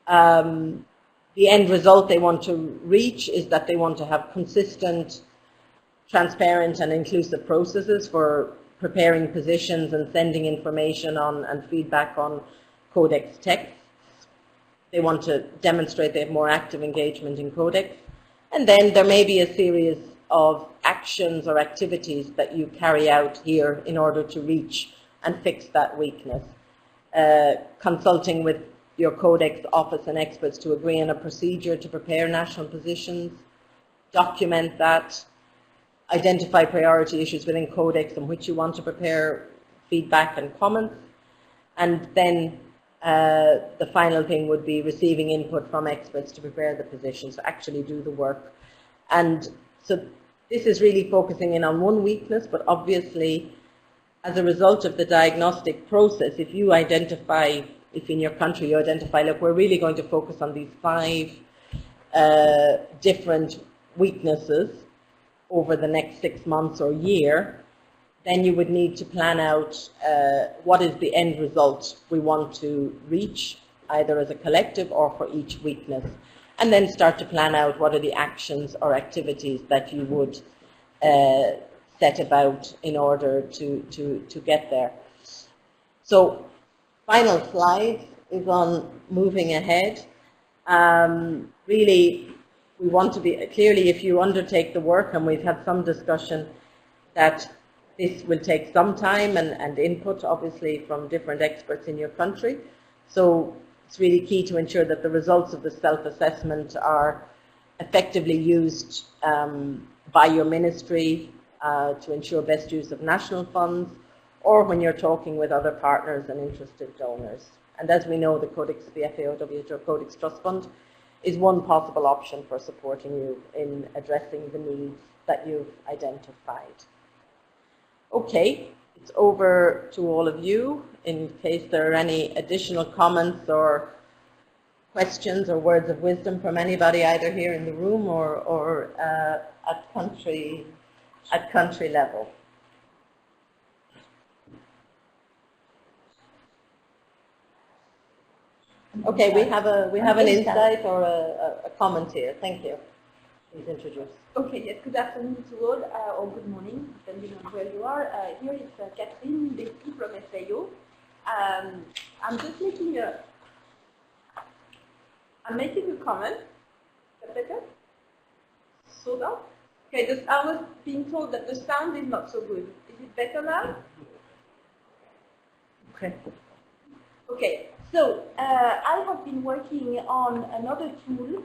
The end result they want to reach is that they want to have consistent, transparent and inclusive processes for preparing positions and sending information on and feedback on Codex texts. They want to demonstrate they have more active engagement in Codex. And then there may be a series of actions or activities that you carry out here in order to reach and fix that weakness. Consulting with your Codex office and experts to agree on a procedure to prepare national positions, document that, identify priority issues within Codex on which you want to prepare feedback and comments, and then the final thing would be receiving input from experts to prepare the positions, to actually do the work. And so this is really focusing in on one weakness, but obviously as a result of the diagnostic process, if you identify, if in your country you identify, look, we're really going to focus on these 5 different weaknesses over the next 6 months or year, then you would need to plan out what is the end result we want to reach, either as a collective or for each weakness, and then start to plan out what are the actions or activities that you would set about in order to get there. So, final slide is on moving ahead. Really, we want to be, clearly if you undertake the work, and we've had some discussion that this will take some time and input, obviously, from different experts in your country. So it's really key to ensure that the results of the self-assessment are effectively used by your ministry to ensure best use of national funds, or when you're talking with other partners and interested donors. And as we know, the Codex, the FAO WHO Codex Trust Fund is one possible option for supporting you in addressing the needs that you've identified. Okay, it's over to all of you. In case there are any additional comments or questions or words of wisdom from anybody, either here in the room or at country level. Okay, we have an insight or a comment here. Thank you. Please introduce. Okay, yes, good afternoon to all, or good morning, depending on where you are. Here is Catherine Bessie from FAO. I'm just making a comment. Is that better? Sort of? Okay, I was being told that the sound is not so good. Is it better now? Okay. Okay, so I have been working on another tool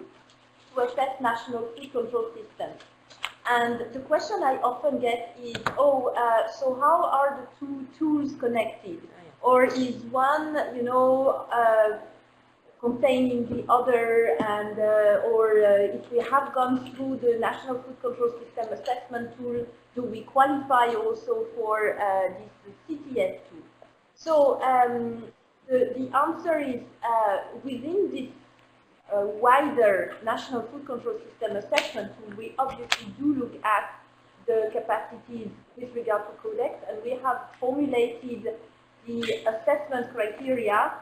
to assess national food control systems. And the question I often get is, so how are the two tools connected? Or is one, containing the other, and if we have gone through the National Food Control System Assessment Tool, do we qualify also for this CTS tool? So the answer is within this wider National Food Control System Assessment Tool, we obviously do look at the capacities with regard to Codex, and we have formulated the assessment criteria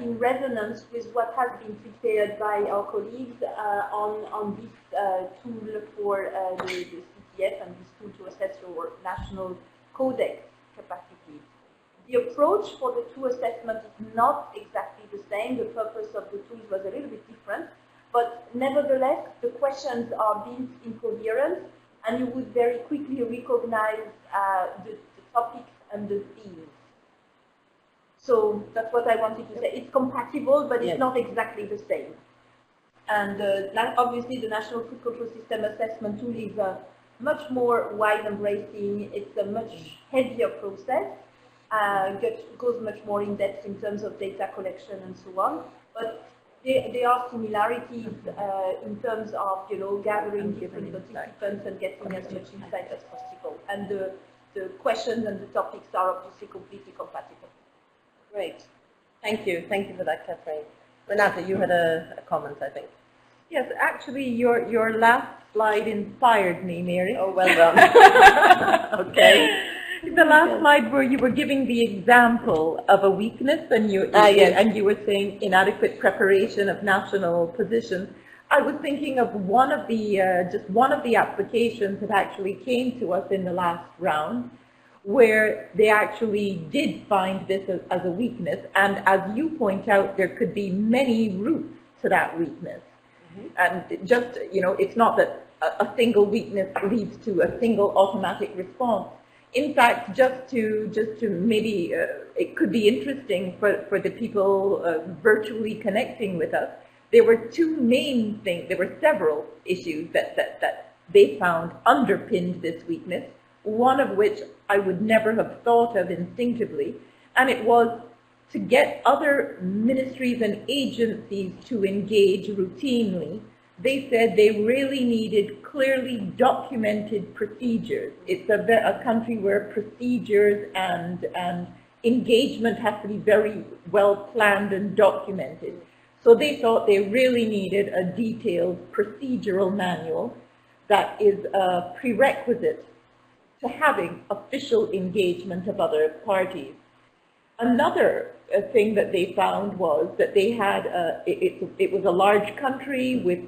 in resonance with what has been prepared by our colleagues on this tool for the CTS and this tool to assess your national Codex capacities. The approach for the two assessments is not exactly the same. The purpose of the tools was a little bit different, but nevertheless, the questions are built in coherence, and you would very quickly recognize the topics and the themes. So that's what I wanted to say. It's compatible, but it's not exactly the same. And obviously, the National Food Control System Assessment Tool is much more wide-embracing. It's a much heavier process. Goes much more in depth in terms of data collection and so on. But there are similarities in terms of gathering different participants and getting as much insight as possible. And the questions and the topics are obviously completely compatible. Great. Thank you. Thank you for that, Catherine. Renata, you had a comment, I think. Yes, actually, your last slide inspired me, Mary. Oh, well done. Okay. The last slide where you were giving the example of a weakness, and you were saying inadequate preparation of national positions. I was thinking of one of the applications that actually came to us in the last round, where they actually did find this as a weakness, and as you point out, there could be many routes to that weakness. And just, it's not that a single weakness leads to a single automatic response. In fact, just to maybe, it could be interesting for the people virtually connecting with us, there were two main things, there were several issues that they found underpinned this weakness, one of which I would never have thought of instinctively, and it was to get other ministries and agencies to engage routinely. They said they really needed clearly documented procedures. It's a country where procedures and engagement has to be very well planned and documented. So they thought they really needed a detailed procedural manual that is a prerequisite to having official engagement of other parties. Another thing that they found was that they had, it was a large country with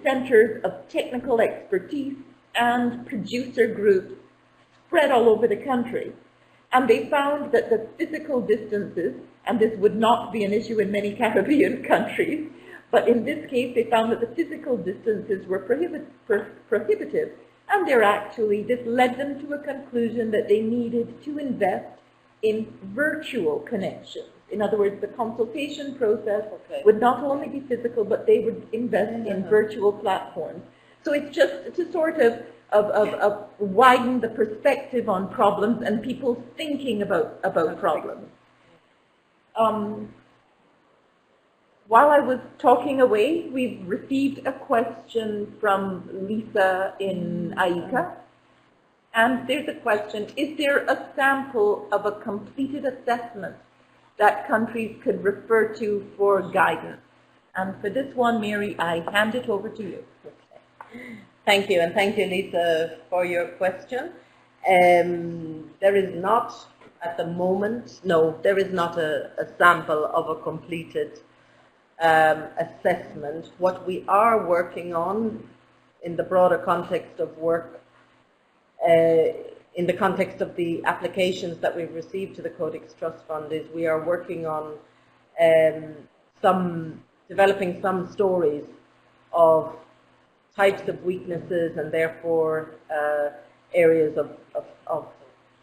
centers of technical expertise and producer groups spread all over the country. And they found that the physical distances, and this would not be an issue in many Caribbean countries, but in this case they found that the physical distances were prohibitive, and this led them to a conclusion that they needed to invest in virtual connections. In other words, the consultation process would not only be physical, but they would invest in virtual platforms. So it's just to sort of widen the perspective on problems and people thinking about problems. While I was talking away, we've received a question from Lisa in AICA. And there's a question, is there a sample of a completed assessment that countries could refer to for guidance? And for this one, Mary, I hand it over to you. Okay. Thank you, and thank you, Lisa, for your question. There is not, at the moment, no, there is not a sample of a completed assessment. What we are working on in the broader context of work, in the context of the applications that we've received to the Codex Trust Fund, is we are working on developing some stories of types of weaknesses and therefore areas of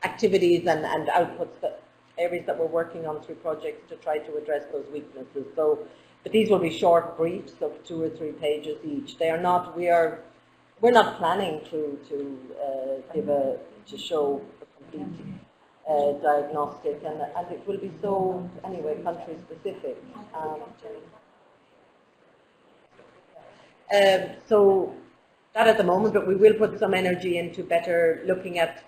activities and outputs, areas that we're working on through projects to try to address those weaknesses. So But these will be short briefs of 2 or 3 pages each. They are not. We're not planning to show a complete diagnostic, and it will be so anyway country specific. So that at the moment, but we will put some energy into better looking at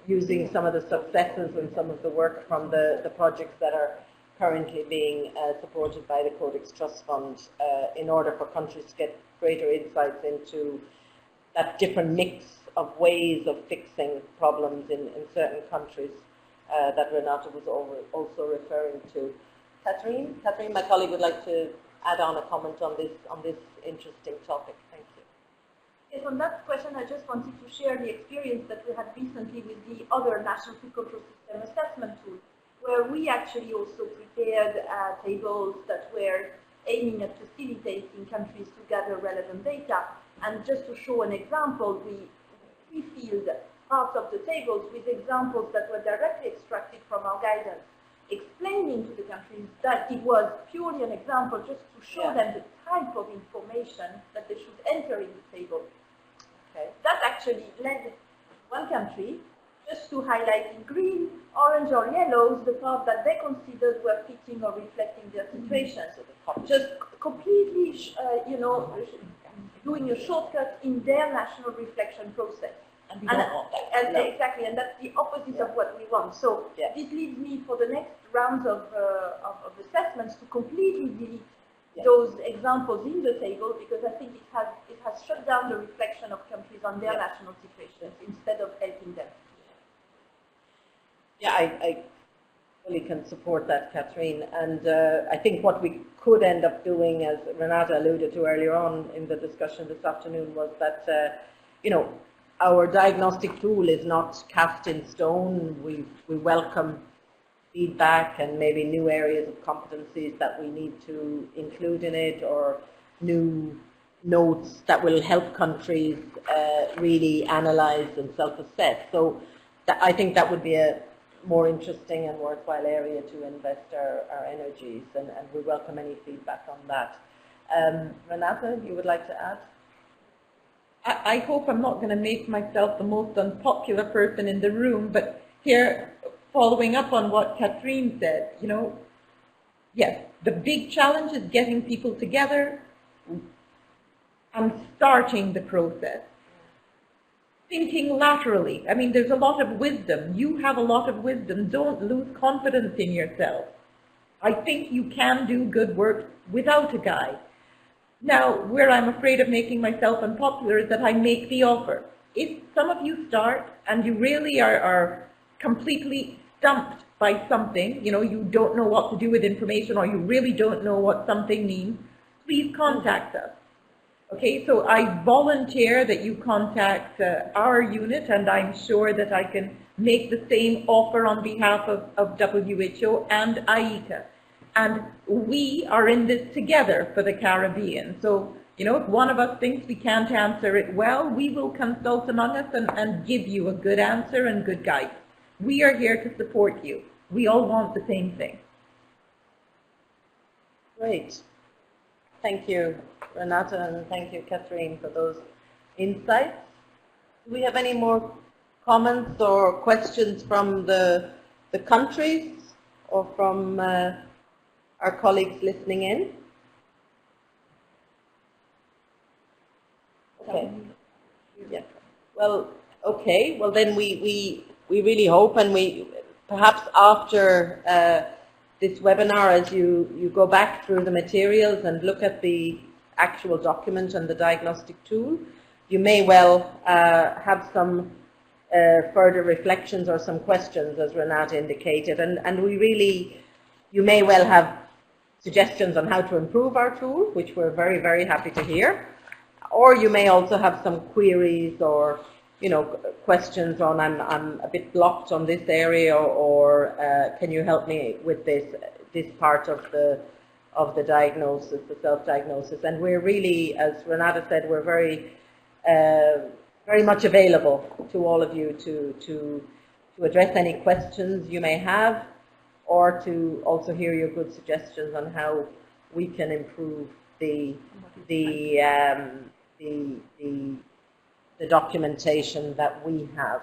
using some of the successes and some of the work from the projects that are currently being supported by the Codex Trust Fund in order for countries to get greater insights into that different mix of ways of fixing problems in certain countries that Renata was also referring to. Catherine, my colleague, would like to add on a comment on this interesting topic. Thank you. Yes, on that question, I just wanted to share the experience that we had recently with the other National Food Control System Assessment Tool, where we actually also prepared tables that were aiming at facilitating countries to gather relevant data. And just to show an example, we filled parts of the tables with examples that were directly extracted from our guidance, explaining to the countries that it was purely an example just to show them the type of information that they should enter in the table. Okay. That actually led one country just to highlight in green, orange or yellows the part that they considered were fitting or reflecting their situation. Just completely, doing a shortcut in their national reflection process. And we don't want that. No. Exactly, and that's the opposite of what we want. So this leads me for the next rounds of assessments to completely delete those examples in the table, because I think it has shut down the reflection of countries on their national situations instead of helping them. Yeah, I fully can support that, Catherine. And I think what we could end up doing, as Renata alluded to earlier on in the discussion this afternoon, was that, our diagnostic tool is not cast in stone. We welcome feedback and maybe new areas of competencies that we need to include in it, or new notes that will help countries really analyze and self-assess. So I think that would be a more interesting and worthwhile area to invest our energies, and we welcome any feedback on that. Renata, you would like to add? I hope I'm not going to make myself the most unpopular person in the room, but here, following up on what Catherine said, yes, the big challenge is getting people together and starting the process. Thinking laterally. I mean, there's a lot of wisdom. You have a lot of wisdom. Don't lose confidence in yourself. I think you can do good work without a guide. Now, where I'm afraid of making myself unpopular is that I make the offer. If some of you start and you really are completely stumped by something, you don't know what to do with information, or you really don't know what something means, please contact us. Okay, so I volunteer that you contact our unit, and I'm sure that I can make the same offer on behalf of WHO and IETA. And we are in this together for the Caribbean. So, if one of us thinks we can't answer it well, we will consult among us and give you a good answer and good guidance. We are here to support you. We all want the same thing. Great. Thank you, Renata, and thank you, Catherine, for those insights. Do we have any more comments or questions from the countries or from our colleagues listening in? Okay. Yeah. Well, okay. Well, then we really hope, and we perhaps after this webinar, as you go back through the materials and look at the actual document and the diagnostic tool, you may well have some further reflections or some questions, as Renata indicated, and you may well have suggestions on how to improve our tool, which we're very, very happy to hear. Or you may also have some queries or questions on I'm a bit blocked on this area, or can you help me with this part of the diagnosis, the self-diagnosis. And we're really, as Renata said, we're very much available to all of you to address any questions you may have, or to also hear your good suggestions on how we can improve the documentation that we have.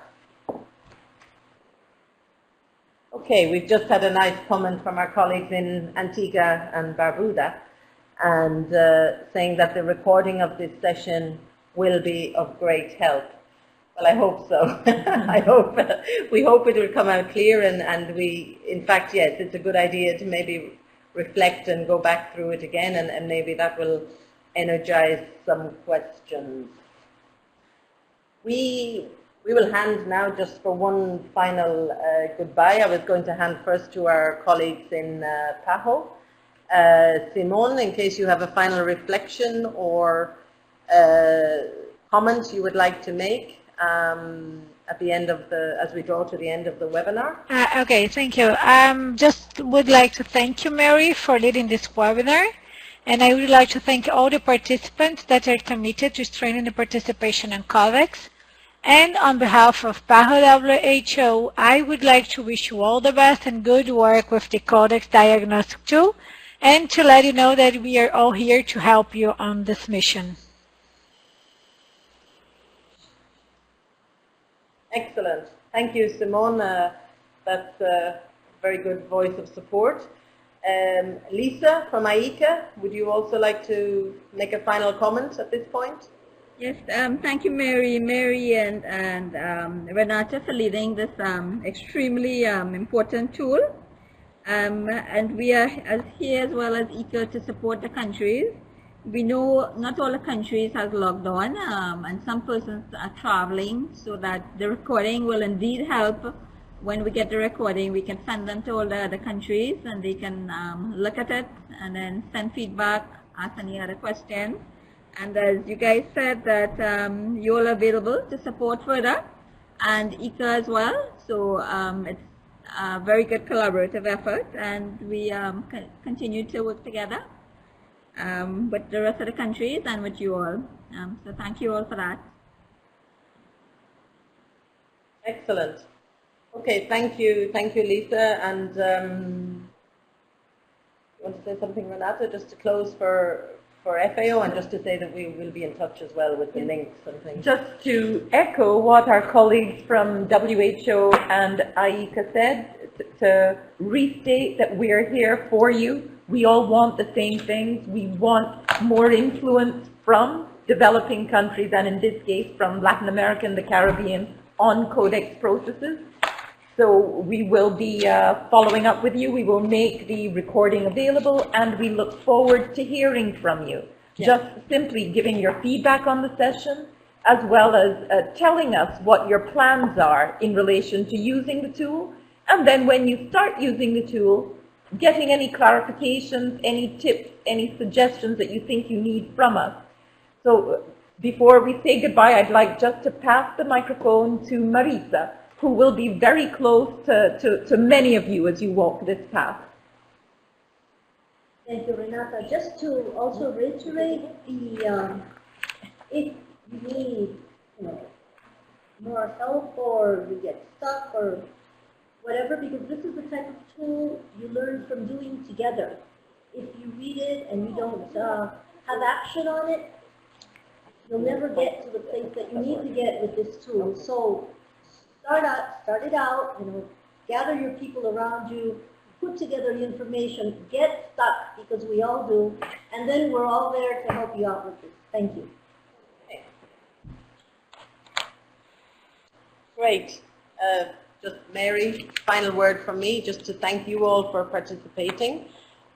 Okay, we've just had a nice comment from our colleagues in Antigua and Barbuda, and saying that the recording of this session will be of great help. Well, I hope so. We hope it will come out clear, and we, in fact, yes, it's a good idea to maybe reflect and go back through it again, and maybe that will energize some questions. We will hand now, just for one final goodbye. I was going to hand first to our colleagues in FAO. Simone, in case you have a final reflection or comments you would like to make at the end of as we draw to the end of the webinar. Okay, thank you. Just would like to thank you, Mary, for leading this webinar. And I would like to thank all the participants that are committed to strengthening the participation in Codex. And on behalf of FAO WHO, I would like to wish you all the best and good work with the Codex Diagnostic Tool, and to let you know that we are all here to help you on this mission. Excellent. Thank you, Simone. That's a very good voice of support. Lisa from IECA, would you also like to make a final comment at this point? Yes, thank you, Mary and Renata, for leading this extremely important tool. And we are here as well as eager to support the countries. We know not all the countries have logged on, and some persons are traveling, so that the recording will indeed help. When we get the recording, we can send them to all the other countries, and they can look at it and then send feedback, ask any other questions. And as you guys said, that you're all available to support further, and ICA as well. So it's a very good collaborative effort, and we continue to work together with the rest of the countries and with you all. So thank you all for that. Excellent. Okay, thank you, Lisa. And you want to say something, Renata, just to close for FAO, and just to say that we will be in touch as well with the links and things. Just to echo what our colleagues from WHO and IECA said, to restate that we're here for you. We all want the same things. We want more influence from developing countries, and in this case from Latin America and the Caribbean, on Codex processes. So we will be following up with you. We will make the recording available, and we look forward to hearing from you. Yeah. Just simply giving your feedback on the session, as well as telling us what your plans are in relation to using the tool. And then when you start using the tool, getting any clarifications, any tips, any suggestions that you think you need from us. So before we say goodbye, I'd like just to pass the microphone to Marisa, who will be very close to many of you as you walk this path. Thank you, Renata. Just to also reiterate, if you need more help, or you get stuck or whatever, because this is the type of tool you learn from doing together. If you read it and you don't have action on it, you'll never get to the place that you need to get with this tool. So start it out, gather your people around you, put together the information, get stuck, because we all do, and then we're all there to help you out with this. Thank you. Great. Just Mary, final word from me, just to thank you all for participating.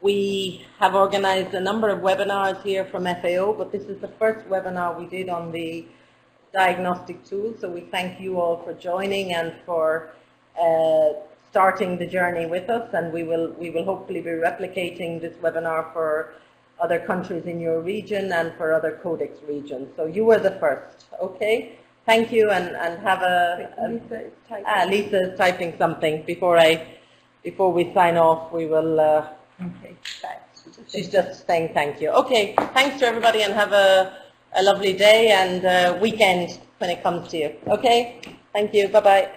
We have organized a number of webinars here from FAO, but this is the first webinar we did on the diagnostic tool, so we thank you all for joining and for starting the journey with us, and we will hopefully be replicating this webinar for other countries in your region and for other Codex regions. So you were the first, okay? Thank you, and have Lisa is typing something before we sign off. We will. Okay. She's just saying thank you. Okay. Thanks to everybody, and have a lovely day and weekend when it comes to you. Okay. Thank you. Bye bye.